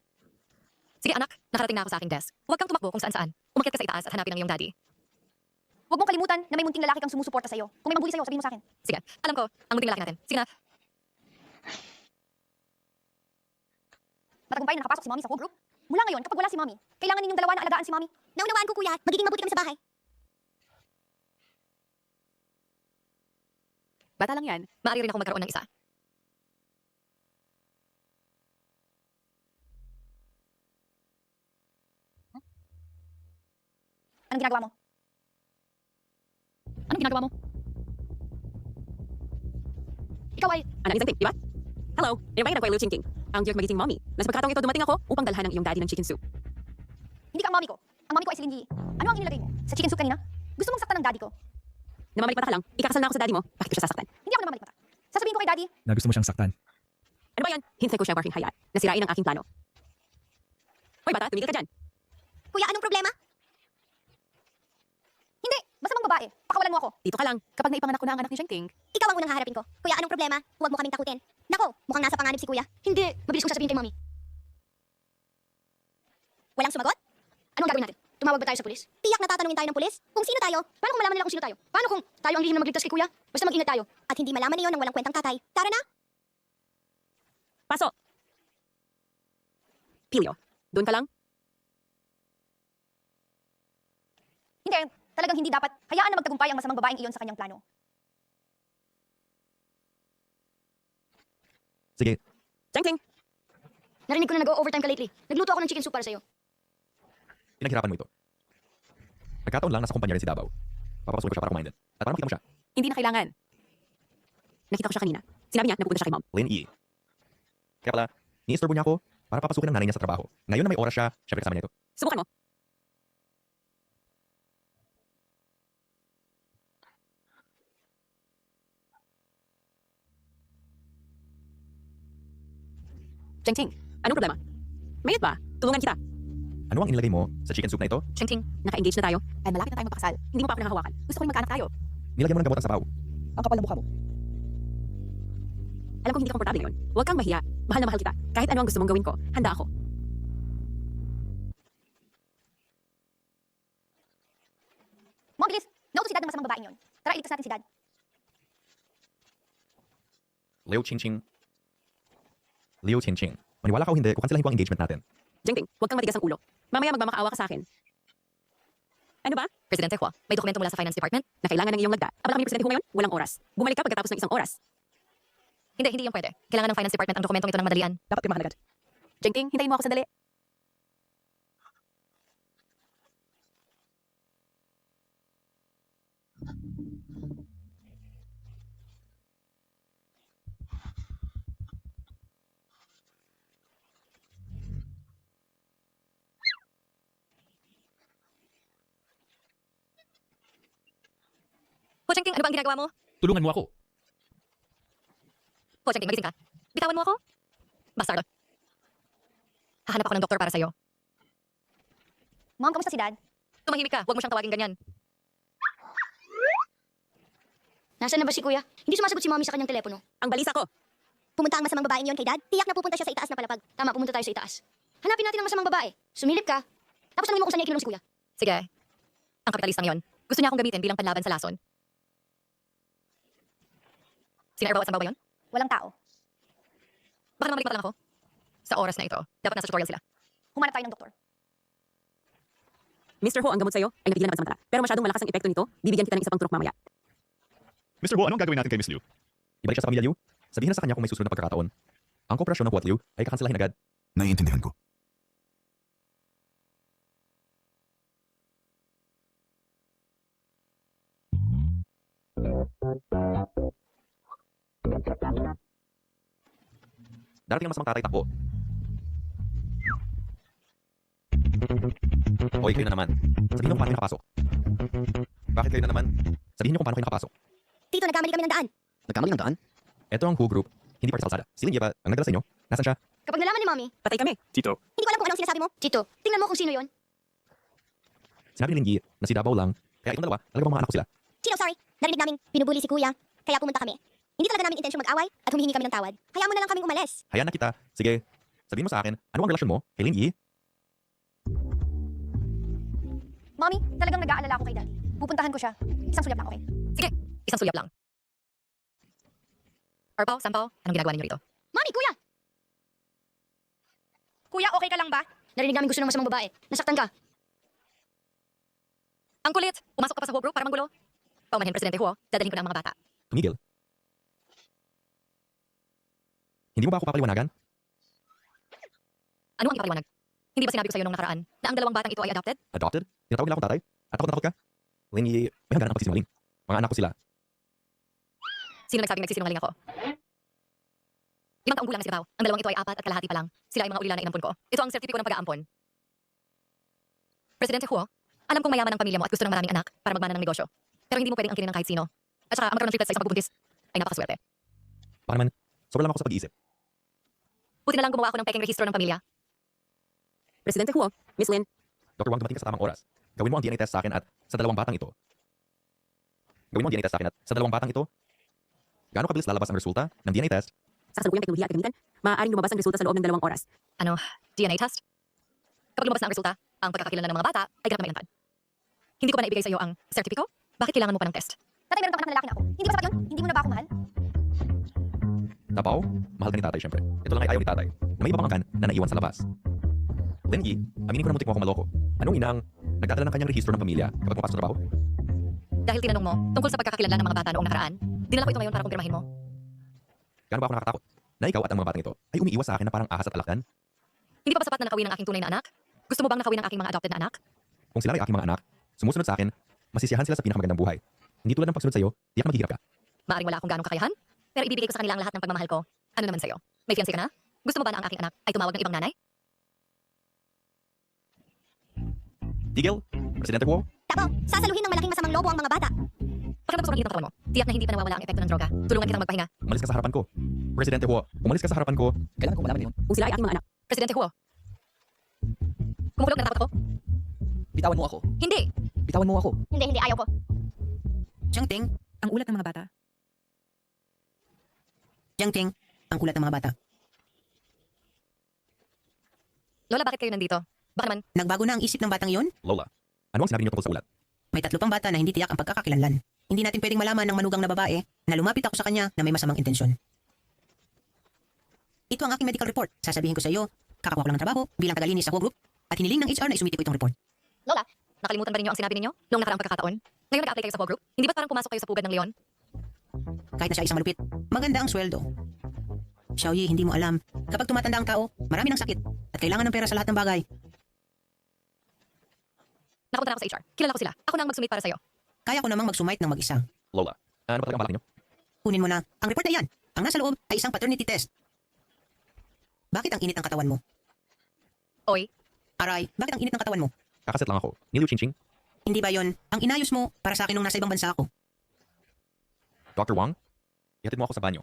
Sige anak, nakarating na ako sa aking desk. Huwag kang tumakbo kung saan-saan. Umakyat ka sa itaas at hanapin ang iyong daddy. Huwag mong kalimutan na may munting lalaki kang sumusuporta sa'yo. Kung may mambuli sa'yo, sabihin mo sa akin. Sige, alam ko, ang munting lalaki natin. Sige na. Matagumpay na nakapasok si Mommy sa whole group. Mula ngayon, kapag wala si Mommy, kailangan ninyong dalawa na alagaan si Mommy. Naunawaan ko, kuya. Magiging mabuti kami sa bahay. Bata lang yan. Maaari rin ako magkaroon ng isa. Anong ginagawa mo? Anong ginagawa mo? Ikaw ay... Anak ni Zhang Ting, di ba? Hello, invited ako kay Liu Qingting. Ang Dirk Magiting Mommy. Na sa pagkataong ito dumating ako upang dalhan ng iyong daddy ng chicken soup. Hindi ka ang mommy ko. Ang mommy ko ay si Linji. Ano ang inilagay mo? Sa chicken soup kanina? Gusto mong saktan ng daddy ko? Namamalik mata ka lang, ikakasal na ako sa daddy mo. Bakit ko siya sasaktan? Hindi ako namamalik mata. Sasabihin ko kay daddy, Na gusto mo siyang saktan. Ano ba yan? Hintay ko siyang parking hayat. Nasirain ang aking plano. Hoy bata, tumigil ka dyan. Kuya, anong problema? hindi, masamang babae. Pakawalan mo ako. Dito ka lang. Kapag naipanganak ko na ang anak ni Zhang Ting, Ikaw ang unang haharapin ko. Kuya, anong problema? Huwag mo kaming takutin. Nako, mukhang nasa panganib si kuya. Hindi. Mabilis kong sasabihin kay Mommy. Walang sumagot? Ano ang gagawin natin? Tumawag ba tayo sa pulis? Tiyak na tatanungin tayo ng pulis? Kung sino tayo? Paano kung malaman nila kung sino tayo? Paano kung tayo ang lihim na magligtas kay Kuya? Basta mag-ingat tayo. At hindi malaman niyo ng walang kwentang tatay. Tara na! pasok! Pilio, doon ka lang? Hindi, talagang hindi dapat. Hayaan na magtagumpay ang masamang babaeng iyon sa kanyang plano. Sige, Zhang Ting, Narinig ko na nag-overtime ka lately. Nagluto ako ng chicken soup para sa'yo. pinaghirapan mo ito. Nagkataon lang nasa kumpanya rin si Davao. Papapasukin ko siya para kumain din. At para makita mo siya, hindi na kailangan. Nakita ko siya kanina. Sinabi niya na pupunta siya kay Mom. Lynn E. Kaya pala, ni-istorbo niya ako para papasukin ng nanay niya sa trabaho. Ngayon na may oras siya, syempre kasama niya ito. Subukan mo. Zhang Ting, anong problema? Mayat ba? Tulungan kita. Ano ang inilagay mo sa chicken soup na ito? Zhang Ting, naka-engage na tayo. And malapit na tayo magpakasal. Hindi mo pa ako nakahawakan. Gusto ko rin magkaanak tayo. Nilagyan mo ng gamot ang sabaw. Ang kapal ng mukha mo. Alam kong hindi ka komportable ngayon. Huwag kang mahiya. Mahal na mahal kita. Kahit ano ang gusto mong gawin ko, handa ako. Mga bilis, nauto si dad ng masamang babaeng iyon. Tara, iligtas natin si dad. Liu Qingqing. Liu Qingqing. Maniwala ka o hindi, kukanselahin ko ang engagement natin. Zhang Ting, huwag kang matigas ang ulo. Mamaya magmamakaawa ka sa akin. Ano ba? Presidente Hua, may dokumento mula sa Finance Department? Na kailangan ng iyong lagda. Abala kami presidente ko ngayon, walang oras. Bumalik ka pagkatapos ng isang oras. Hindi yung pwede. Kailangan ng Finance Department ang dokumentong ito ng madalian. Dapat pirmahan agad. Zhang Ting, hintayin mo ako sandali. Ho Chengting, ano ba ang ginagawa mo? Tulungan mo ako. Ho Chengting, magising ka. Bitawan mo ako. Bastardo. Hahanap ako ng doktor para sa'yo. Mom, kamusta si dad? Tumahimik ka, huwag mo siyang tawagin ganyan. Nasaan na ba si Kuya? Hindi sumasagot si Mommy sa kanyang telepono. Ang balisa ko. Pumunta ang masamang babaeng iyon kay dad? Tiyak na pupunta siya sa itaas na palapag. Tama, pumunta tayo sa itaas. Hanapin natin ang masamang babae. Sumilip ka. Tapos tanungin mo kung saan niya ikinulong si Kuya. Sige. Ang kapitalistang yon, gusto niya akong gamitin bilang panlaban sa lason. Sina Erbaw at Sambaw ba yun? Walang tao. Baka naman malikpat lang ako. Sa oras na ito, dapat nasa tutorial sila. Humanap tayo ng doktor. Mr. Ho, ang gamot sa'yo ay nabigilan ng pansamantala. Pero masyadong malakas ang epekto nito, bibigyan kita ng isa pang turok mamaya. Mr. Bo, anong gagawin natin kay Miss Liu? Ibalik siya sa pamilya Liu. Sabihin na sa kanya kung may susunod na pagkakataon. Ang kooperasyon ng Huat Liu ay kakanselahin agad. Naiintindihan ko. Darating ang masamang tatay takbo. Hoy, kayo na naman. Sabihin niyo kung paano kayo nakapasok. Bakit kayo na naman? Sabihin niyo kung paano kayo nakapasok. Tito, nagkamali kami ng daan. Nagkamali ng daan? Ito ang Who Group. Hindi parte sa kalsada. Si Lindy ba ang nagdala sa inyo? Nasaan siya? Kapag nalaman ni Mommy, Patay kami. Tito. Hindi ko alam kung anong sinasabi mo. Tito, tingnan mo kung sino yon. Sinabi ni Lindy na si Davao lang. Kaya itong dalawa, talagang mga anak ko sila. Chino, sorry. Narinig namin binubuli si kuya. Kaya pumunta kami. Hindi talaga namin intensyong mag-away at humihingi kami ng tawad. Hayaan mo na lang kaming umalis. Hayaan na kita. Sige, sabihin mo sa akin, ano ang relasyon mo kay Lindy? Mommy, talagang nag-aalala ako kay daddy. Pupuntahan ko siya. Isang sulyap lang, okay? Sige, isang sulyap lang. Erbaw, Sampaw, anong ginagawa ninyo rito? Mommy, Kuya! Kuya, okay ka lang ba? Narinig namin gusto ng masamang babae. Nasaktan ka. Ang kulit! Pumasok ka pa sa Ho Group para manggulo. Paumanhin, Presidente Huo, dadalhin ko na ang mga bata. Tumigil. Hindi mo ba ako papaliwanagan? Ano ang ipaliwanag? Hindi ba sinabi ko sa'yo nung nakaraan na ang dalawang batang ito ay adopted? Adopted? Tinatawag nila akong tatay? At takot na takot ka? Lingy, may hangganan ang pagsisinungaling. Mga anak ko sila. Sino nagsabing nagsisinungaling ako? 5 taong gulang na si Pao. Ang dalawang ito ay 4 at kalahati pa lang. Sila ay mga ulila na inampon ko. Ito ang sertipiko ng pag-aampon. Presidente Huo, alam kong mayaman ang pamilya mo at gusto ng maraming anak para magmana ng negosyo. Pero hindi mo pwedeng angkinin ng kahit sino. At saka ang magkaroon ng triplet sa isang pagbubuntis ay napakaswerte. Baka naman, sobra lang ako sa pag-iisip. Buti na lang gumawa ako ng peking rehistro ng pamilya. Presidente Huo, Miss Lin, Dr. Wang, dumating ka sa tamang oras. Gawin mo ang DNA test sa akin at sa dalawang batang ito. Gaano kabilis lalabas ang resulta ng DNA test? Sa kasalukuyang teknolohiya at kagamitan, maaaring lumabas ang resulta sa loob ng 2 oras. Ano, DNA test? Kapag lumabas na ang resulta, ang pagkakakilanlan ng mga bata ay ganap na mailantad. Hindi ko pa naibigay sa iyo ang sertipiko? Bakit kailangan mo pa ng test? Tatay, meron kang anak na lalaki na ako. Hindi ba sapat yun? Hindi mo na ba ako mahal? Tapaw, mahal ka ni tatay syempre. Ito lang ay ayaw ni tatay na may ibang angkan na naiwan sa labas. Lingy, aminin ko na muntik mo ako maloko. Anong ina ang nagdadala ng kanyang rehistro ng pamilya kapag pumapasok sa trabaho? Dahil tinanong mo tungkol sa pagkakakilanlan ng mga bata noong nakaraan, dinala ko ito ngayon para kumpirmahin mo. Gaano ba ako nakakatakot? Na ikaw at ang mga batang ito ay umiiwas sa akin na parang ahas at alakdan? Hindi pa ba sapat na nakawin ang aking tunay na anak? Gusto mo bang nakawin ang aking mga adopted na anak? Kung sila ay aking mga anak, sumusunod sa akin, masisiyahan sila sa pinakamagandang buhay. Hindi tulad ng pagsunod sa iyo, tiyak na maghihirap ka. Maaring wala akong ganong kakayahan, pero ibibigay ko sa kanila ang lahat ng pagmamahal ko. Ano naman sa'yo? May fiancé ka na? Gusto mo ba na ang aking anak ay tumawag ng ibang nanay? Tigil, Presidente Huo, Tapo, sasaluhin ng malaking masamang lobo ang mga bata. Pakiramdam ko ang init ng katawan mo. Tiyak na hindi pa nawawala ang epekto ng droga. Tulungan kitang magpahinga. umalis ka sa harapan ko. Presidente Huo, umalis ka sa harapan ko. Kailangan kong malaman yun. Kung sila ay aking mga anak, Presidente Huo. Kumukulog na takot ako? bitawan mo ako. Hindi! Bitawan mo ako. Hindi, ayaw ko. Jiang Ting, Ang ulat ng mga bata. Jiang Ting, ang ulat ng mga bata. Lola, bakit kayo nandito? Baka naman, Nagbago na ang isip ng batang iyon? Lola, ano ang sinabi niyo tungkol sa ulat? May 3 pang bata na hindi tiyak ang pagkakakilanlan. Hindi natin pwedeng malaman ng manugang na babae na lumapit ako sa kanya na may masamang intensyon. Ito ang aking medical report. Sasabihin ko sa iyo, kakakuha ko lang ng trabaho bilang tagalinis sa Huo Group at hiniling ng HR na isumiti ko itong report. Lola, nakalimutan ba ninyo ang sinabi ninyo noong nakaraang pagkakataon? Ngayon nag-apply kayo sa Huo Group? Hindi ba parang pumasok kayo sa pugad ng leon? Kahit na siya isang malupit, maganda ang sweldo. Xiaoyi, hindi mo alam, kapag tumatanda ang tao, marami ng sakit at kailangan ng pera sa lahat ng bagay. Nakapunta na ako sa HR. Kilala ko sila. Ako na ang mag-submit para sa'yo. Kaya ko namang mag-sumite ng mag-isa. Lola, ano ba talaga ang balak niyo? Kunin mo na. Ang report na yan. Ang nasa loob ay isang paternity test. Bakit ang init ng katawan mo? Oy, Aray, bakit ang init ng katawan mo? Kakaset lang ako. Ni Liu Qingqing, Hindi ba yon ang inayos mo para sa akin nung nasa ibang bansa ako? Dr. Wang, ihatid mo ako sa banyo.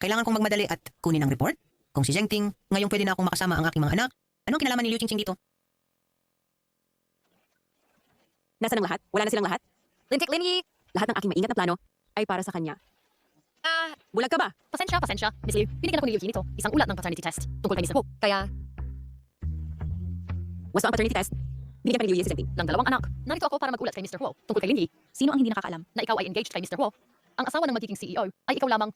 Kailangan kong magmadali at kunin ang report? Kung si Zheng Ting, ngayong pwede na akong makasama ang aking mga anak, anong kinalaman ni Liu Qingqing dito? Nasaan ang lahat? Wala na silang lahat? Lintik Linyi! Lahat ng aking maingat na plano ay para sa kanya. Bulag ka ba? Pasensya. Miss Liu, binigyan ako ni Liu Qin ito. Isang ulat ng paternity test. Tungkol kay Mr. Ho. Kaya, Wasto ang paternity test. Binigyan pa ni Liu Ye si Zheng Ting. ng 2 anak, narito ako para magulat kay Mr. Ho. Tungkol kay Linyi, Sino ang hindi nakakaalam? na ikaw ay engaged kay Mr. Ho. Ang asawa ng magiging CEO ay ikaw lamang.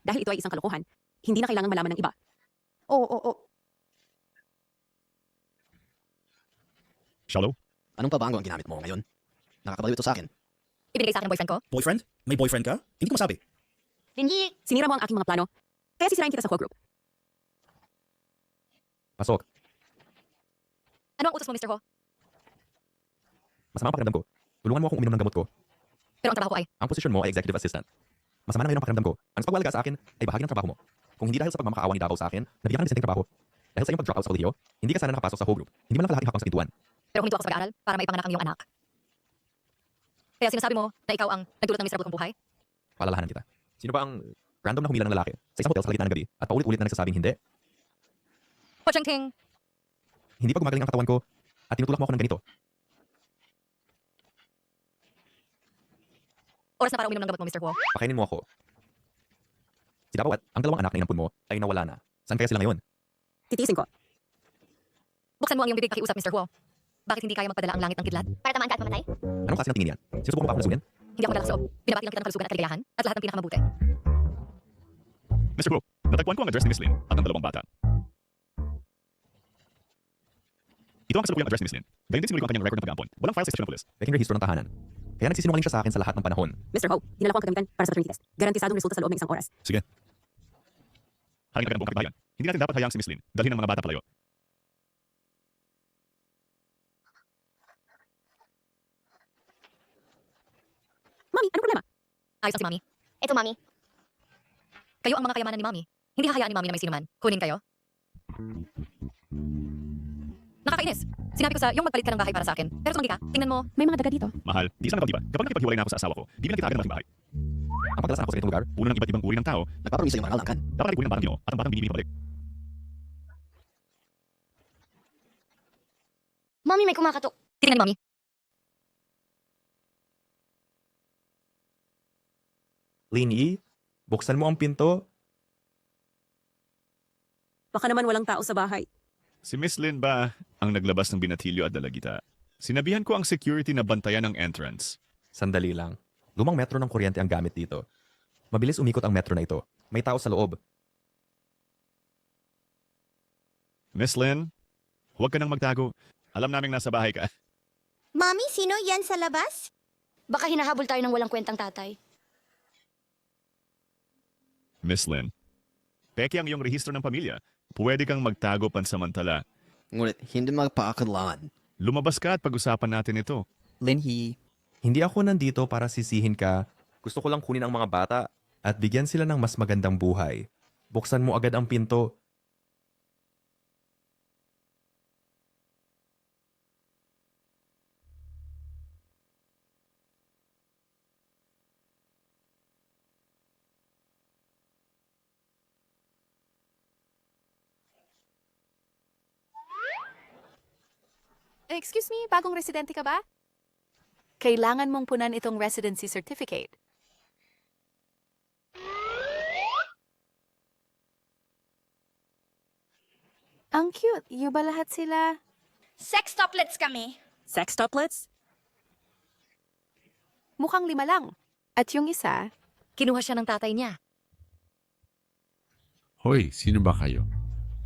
Dahil ito ay isang kalokohan, hindi na kailangan malaman ng iba. Oo. Shallow? Anong pabango ang ginamit mo ngayon? Nakakabaliw ito sa akin. Ibinigay sa akin ng boyfriend ko. Boyfriend? May boyfriend ka? Hindi ko masabi. Linyi, Sinira mo ang aking mga plano. Kaya sisirain kita sa Huo Group. Pasok. Ano ang utos mo, Mr. Ho? Masama ang pakiramdam ko. Tulungan mo akong uminom ng gamot ko. Pero ang trabaho ko ay, Ang posisyon mo ay executive assistant. Masama na ngayon ang pakiramdam ko. Ang pagwalaga sa akin ay bahagi ng trabaho mo. Kung hindi dahil sa pagmamakaawa ni Davao sa akin, nabigyan ka ng disenteng trabaho. Dahil sa iyong pag-drop out sa kolehiyo, hindi ka sana nakapasok sa Huo Group. Hindi man lang kalahating hakbang sa pintuan. pero huminto ako sa pag-aaral para maipanganak ang iyong anak. Kaya sinasabi mo na ikaw ang nagdulot ng miserable kong buhay? Palalahanan kita. Sino ba ang random na humila ng lalaki sa isang hotel sa kalagitnaan ng gabi at paulit-ulit na nagsasabing hindi? Ho Chengting, Hindi pa gumagaling ang katawan ko at tinutulak mo ako ng ganito. oras na para uminom ng gamot mo, Mr. Ho. Pakainin mo ako. Si Davao at ang 2 anak na inampun mo ay nawala na. Saan kaya sila ngayon? Titiisin ko. Buksan mo ang iyong bibig pakiusap, Mr. Ho. Bakit hindi kaya magpadala ang langit ng kidlat? para tamaan ka at mamatay? Anong klase ng tingin yan? Sinusubukan mo ba ako nasunin? Hindi ako malakas loob. Binabati lang kita ng kalusugan at kaligayahan at lahat ng pinakamabuti. Mr. Wu, natagpuan ko ang address ni Miss Lin at ang 2 bata. Ito ang kasalukuyang address ni Miss Lin. Ganyan din sinuli ko ang kanyang record ng pag-aampon. Walang file sa istasyon ng pulis. Peking rehistro ng tahanan. Kaya nagsisinungaling siya sa akin sa lahat ng panahon. Mr. Ho, dinala ko ang kagamitan para sa paternity test. Garantisadong resulta sa loob ng 1 oras. Sige. Halin ka ng buong kapitbayan. Hindi natin dapat hayaan si Miss Lin dalhin ng mga bata palayo. Mami, anong problema? Ayos lang si Mami. Eto, Mami. Kayo ang mga kayamanan ni Mami. Hindi hahayaan ni Mami na may sinuman. Kunin kayo. Nakakainis. Sinabi ko sa yung magpalit ka ng bahay para sa akin. Pero sumanggi ka, tingnan mo. May mga daga dito. Mahal, di isang ikaw, di ba? Kapag nakipaghiwalay na ako sa asawa ko, bibigyan kita agad ng malaking bahay. Ang pagdalasan ako sa ganitong lugar, Puno ng iba't ibang uri ng tao, Nagpaparmisa yung mga kalangkan. dapat natin kunin ang batang Ginoo at ang batang binibini pabalik. Mami, may kumakatok. Tingnan ni Mami. Lingy, buksan mo ang pinto. Baka naman walang tao sa bahay. Si Miss Lin ba ang naglabas ng binatilyo at dalagita? Sinabihan ko ang security na bantayan ang entrance. Sandali lang. Lumang metro ng kuryente ang gamit dito. Mabilis umikot ang metro na ito. May tao sa loob. Miss Lin, huwag ka nang magtago. Alam naming nasa bahay ka. Mami, sino yan sa labas? Baka hinahabol tayo ng walang kwentang tatay. Miss Lin, peke ang iyong rehistro ng pamilya. Pwede kang magtago pansamantala. Ngunit hindi magpaakadlaan. Lumabas ka at pag-usapan natin ito. Linhy. Hindi ako nandito para sisihin ka. Gusto ko lang kunin ang mga bata at bigyan sila ng mas magandang buhay. Buksan mo agad ang pinto. Excuse me, bagong residente ka ba? Kailangan mong punan itong residency certificate. Ang cute. Iyo ba lahat sila? Sextuplets kami. Sextuplets? Mukhang 5 lang. At yung isa, Kinuha siya ng tatay niya. Hoy, sino ba kayo?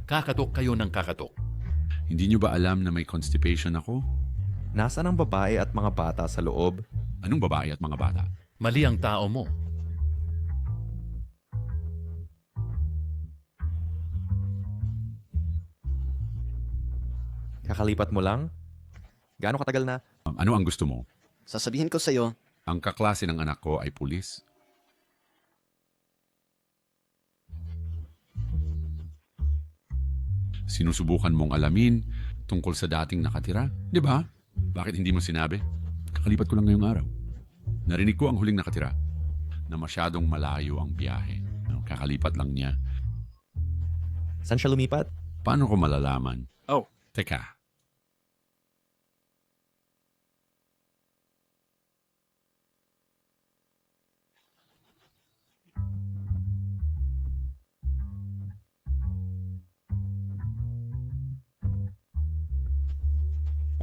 Kakatok kayo ng kakatok. Hindi nyo ba alam na may constipation ako? Nasaan ang babae at mga bata sa loob? Anong babae at mga bata? Mali ang tao mo. Kakalipat mo lang? Gaano katagal na? Ano ang gusto mo? Sasabihin ko sa'yo, Ang kaklase ng anak ko ay pulis. Sinusubukan mong alamin tungkol sa dating nakatira, di ba? Bakit hindi mo sinabi? Kakalipat ko lang ngayong araw. Narinig ko ang huling nakatira na masyadong malayo ang biyahe. Kakalipat lang niya. Saan siya lumipat? Paano ko malalaman? Oh. Teka.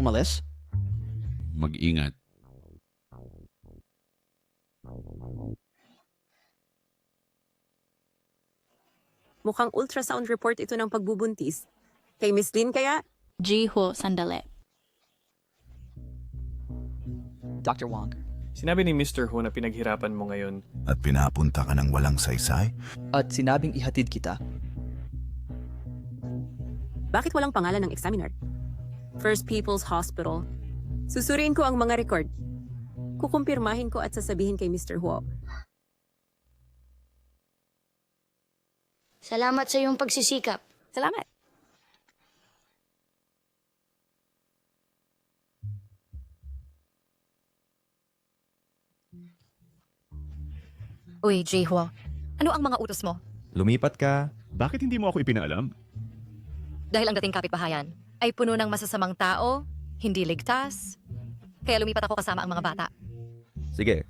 umalis? Mag-ingat. Mukhang ultrasound report ito ng pagbubuntis. Kay Miss Lin kaya? Jiho, sandali. Dr. Wong. Sinabi ni Mr. Hu na pinaghirapan mo ngayon. At pinapunta ka ng walang saysay? At sinabing ihatid kita. Bakit walang pangalan ng examiner? First People's Hospital. Susuriin ko ang mga record. Kukumpirmahin ko at sasabihin kay Mr. Huo. Salamat sa iyong pagsisikap. Salamat. Uy, Jihwa. Ano ang mga utos mo? Lumipat ka. Bakit hindi mo ako ipinaalam? Dahil ang dating kapitbahayan ay puno ng masasamang tao, hindi ligtas. Kaya lumipat ako kasama ang mga bata. Sige.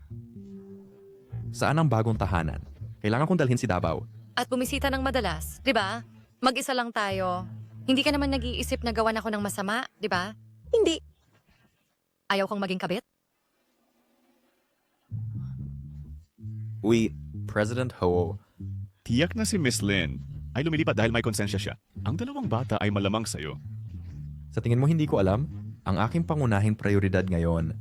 Saan ang bagong tahanan? Kailangan kong dalhin si Davao. At bumisita ng madalas, di ba? Mag-isa lang tayo. Hindi ka naman nag-iisip na gawan ako ng masama, di ba? Hindi. Ayaw kong maging kabit? Uy, President Ho. Tiyak na si Miss Lin ay lumilipat dahil may konsensya siya. Ang dalawang bata ay malamang sa'yo. Sa tingin mo hindi ko alam? Ang aking pangunahing prioridad ngayon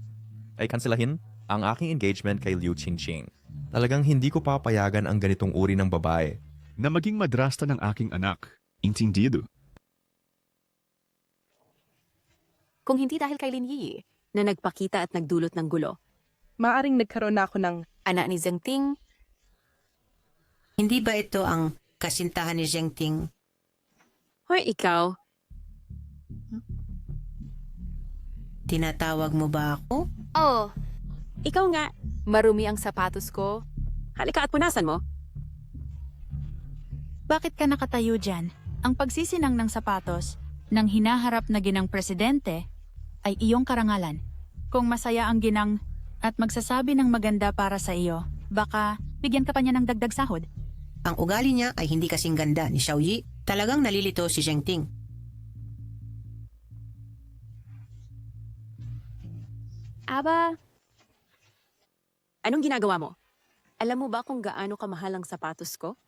ay kanselahin ang aking engagement kay Liu Qingqing. Talagang hindi ko papayagan ang ganitong uri ng babae. na maging madrasta ng aking anak. Intindido. Kung hindi dahil kay Lin Yi, na nagpakita at nagdulot ng gulo. Maaring nagkaroon na ako ng Anak ni Zheng Ting, Hindi ba ito ang kasintahan ni Zheng Ting? Hoy, ikaw. Tinatawag mo ba ako? Oh, ikaw nga. Marumi ang sapatos ko. Halika at punasan mo. Bakit ka nakatayo dyan? Ang pagsisinang ng sapatos ng hinaharap na ginang presidente ay iyong karangalan. Kung masaya ang ginang at magsasabi ng maganda para sa iyo, baka bigyan ka pa niya ng dagdag sahod. Ang ugali niya ay hindi kasing ganda ni Xiao Yi. Talagang nalilito si Zheng Ting. Aba, anong ginagawa mo? Alam mo ba kung gaano kamahal ang sapatos ko?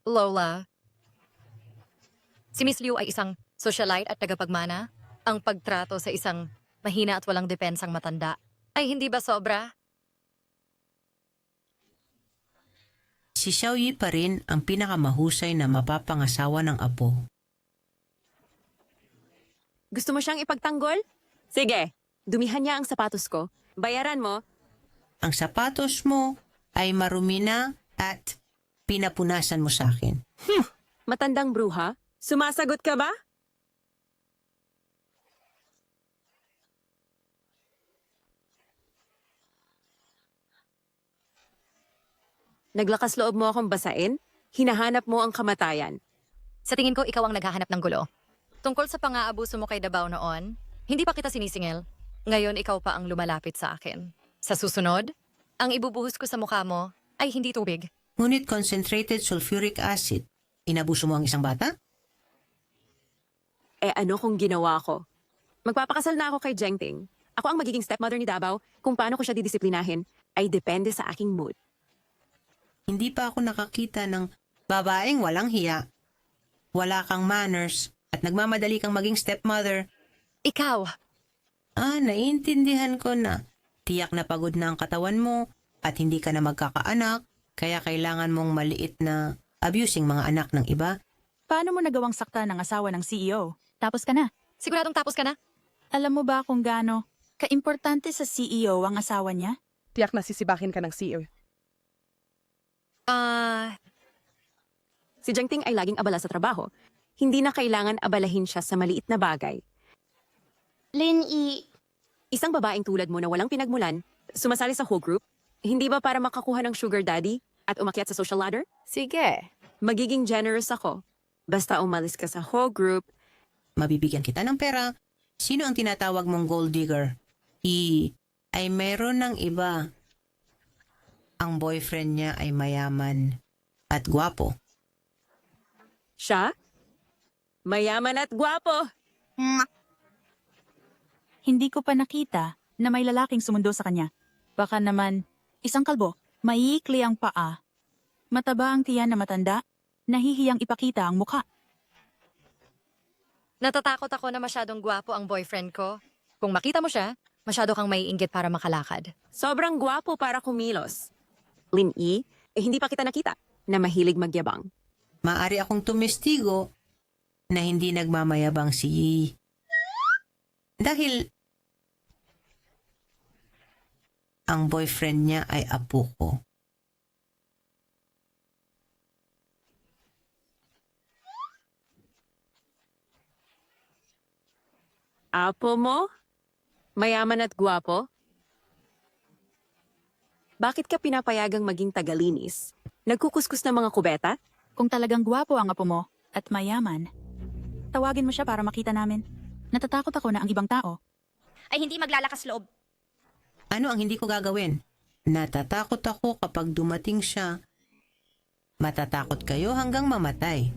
Lola, si Miss Liu ay isang socialite at tagapagmana. Ang pagtrato sa isang mahina at walang depensang matanda ay hindi ba sobra? Si Xiao Yi pa rin ang pinakamahusay na mapapangasawa ng apo. Gusto mo siyang ipagtanggol? Sige, dumihan niya ang sapatos ko. Bayaran mo. Ang sapatos mo ay marumi na at pinapunasan mo sa akin. Matandang bruha, sumasagot ka ba? Naglakas loob mo akong basain? Hinahanap mo ang kamatayan. Sa tingin ko, ikaw ang naghahanap ng gulo. Tungkol sa pang-aabuso mo kay Dabao noon, hindi pa kita sinisingil. Ngayon, ikaw pa ang lumalapit sa akin. Sa susunod, ang ibubuhos ko sa mukha mo ay hindi tubig. Ngunit concentrated sulfuric acid. Inabuso mo ang isang bata? Eh ano kung ginawa ko? Magpapakasal na ako kay Zheng Ting. Ako ang magiging stepmother ni Dabao. Kung paano ko siya didisiplinahin ay depende sa aking mood. Hindi pa ako nakakita ng babaeng walang hiya. Wala kang manners at nagmamadali kang maging stepmother. Ikaw! Naiintindihan ko na. Tiyak na pagod na ang katawan mo at hindi ka na magkakaanak, kaya kailangan mong maliit na abusing mga anak ng iba. Paano mo nagawang sakta ng asawa ng CEO? Tapos ka na. Siguradong tapos ka na? Alam mo ba kung gaano kaimportante sa CEO ang asawa niya? tiyak na sisibakin ka ng CEO. Si Zheng Ting ay laging abala sa trabaho. Hindi na kailangan abalahin siya sa maliit na bagay. Lin Yi, Isang babaeng tulad mo na walang pinagmulan, sumasali sa whole group, hindi ba para makakuha ng sugar daddy at umakyat sa social ladder? Sige. Magiging generous ako. Basta umalis ka sa whole group. Mabibigyan kita ng pera. Sino ang tinatawag mong gold digger? Ay meron ng iba. Ang boyfriend niya ay mayaman at gwapo. Siya? Mayaman at gwapo. Hindi ko pa nakita na may lalaking sumundo sa kanya. Baka naman, isang kalbo, maiikli ang paa. Mataba ang tiyan na matanda, nahihiyang ipakita ang mukha. Natatakot ako na masyadong gwapo ang boyfriend ko. Kung makita mo siya, masyado kang maiinggit para makalakad. Sobrang gwapo para kumilos. Lin Yi, hindi pa kita nakita na mahilig magyabang. Maari akong tumestigo na hindi nagmamayabang si Yi. Dahil ang boyfriend niya ay apo ko. Apo mo? Mayaman at gwapo? Bakit ka pinapayagang maging tagalinis? Nagkukuskus ng mga kubeta? Kung talagang gwapo ang apo mo at mayaman, tawagin mo siya para makita namin. Natatakot ako na ang ibang tao ay hindi maglalakas loob. Ano ang hindi ko gagawin? Natatakot ako kapag dumating siya. Matatakot kayo hanggang mamatay.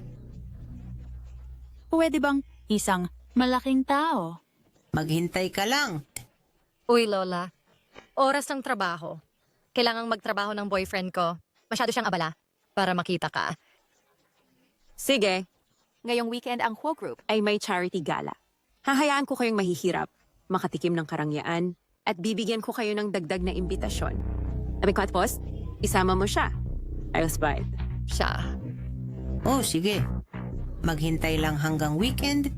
Pwede bang isang malaking tao? Maghintay ka lang. Uy, Lola. Oras ng trabaho. Kailangang magtrabaho ng boyfriend ko. Masyado siyang abala para makita ka. Sige. Ngayong weekend ang whole group ay may charity gala. Hahayaan ko kayong mahihirap, makatikim ng karangyaan, at bibigyan ko kayo ng dagdag na imbitasyon. Sabi ko at boss, isama mo siya. I was right. siya. Oh, sige. Maghintay lang hanggang weekend.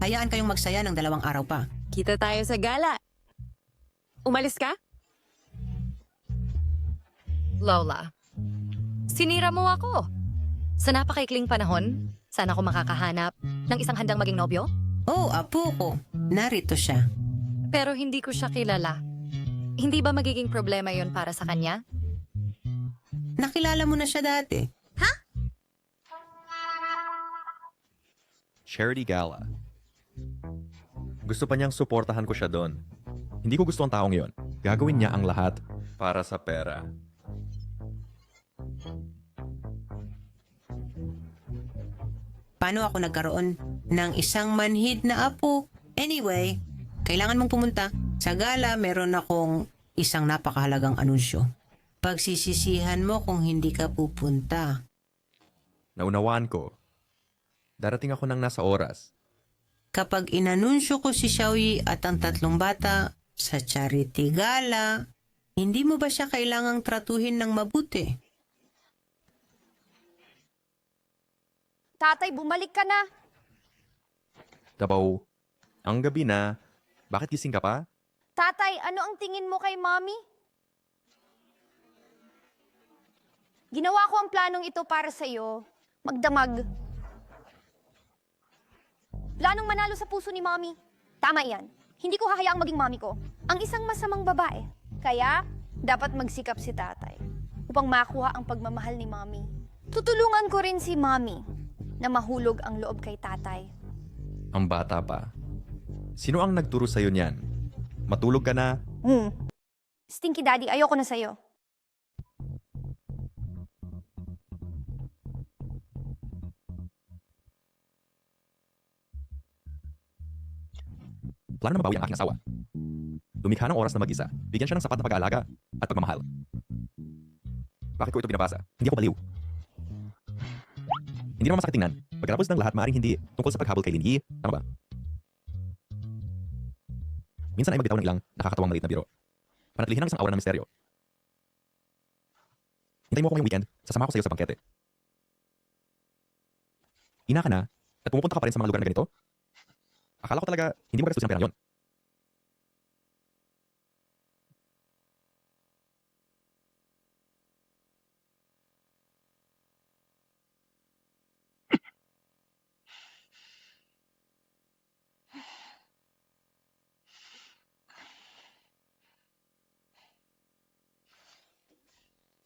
Hayaan kayong magsaya ng 2 araw pa. Kita tayo sa gala. Umalis ka? Lola, sinira mo ako. Sa napakaikling panahon, sana ako makakahanap ng isang handang maging nobyo. Oh, apo ko. Narito siya. Pero hindi ko siya kilala. Hindi ba magiging problema yon para sa kanya? Nakilala mo na siya dati. Charity Gala. Gusto pa niyang suportahan ko siya doon. Hindi ko gusto ang taong yon. Gagawin niya ang lahat para sa pera. Paano ako nagkaroon ng isang manhid na apo? Anyway, kailangan mong pumunta. Sa gala, meron akong isang napakahalagang anunsyo. Pagsisisihan mo kung hindi ka pupunta. Naunawaan ko. Darating ako ng nasa oras. Kapag inanunsyo ko si Xiaoyi at ang 3 bata sa charity gala, hindi mo ba siya kailangang tratuhin ng mabuti? Tatay, bumalik ka na. Dabaw, ang gabi na. Bakit gising ka pa? Tatay, ano ang tingin mo kay Mommy? Ginawa ko ang planong ito para sa iyo. Magdamag. Planong manalo sa puso ni Mommy. Tama yan. Hindi ko hahayaang maging Mommy ko ang isang masamang babae. Kaya, dapat magsikap si tatay upang makuha ang pagmamahal ni Mommy. Tutulungan ko rin si Mommy na mahulog ang loob kay tatay. Ang bata pa. Sino ang nagturo sa'yo niyan? Matulog ka na? Stinky Daddy, ayoko na sa'yo. Plano na mabawi ang aking asawa. Lumikha ng oras na mag-isa. Bigyan siya ng sapat na pag-aalaga at pagmamahal. Bakit ko ito binabasa? Hindi ako baliw. Hindi naman masakit tingnan. Pagkatapos ng lahat, maaaring hindi tungkol sa paghabol kay Linyi. Tama ba? Minsan ay magbitaw ng ilang nakakatawang maliit na biro. Panatilihin ang isang aura ng misteryo. Hintayin mo ako ngayong weekend. Sasama ko sa iyo sa bangkete. Ina ka na at pumupunta ka pa rin sa mga lugar na ganito? Akala ko talaga hindi mo gastusin ang pera yon.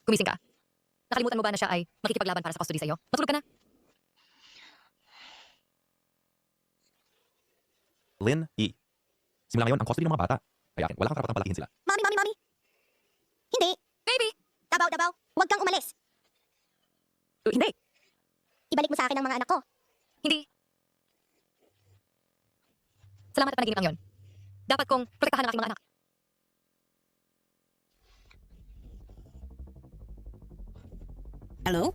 Gumising ka. Nakalimutan mo ba na siya ay makikipaglaban para sa custody sa'yo? Matulog ka na. Lynn E. Simula ngayon ang custody ng mga bata. Kaya akin, wala kang karapatang palakihin sila. Mami! Hindi! Baby! Dabaw! Huwag kang umalis! Hindi! Ibalik mo sa akin ang mga anak ko. Hindi. Salamat at panaginip ang yon. Dapat kong protektahan ang aking mga anak. Hello,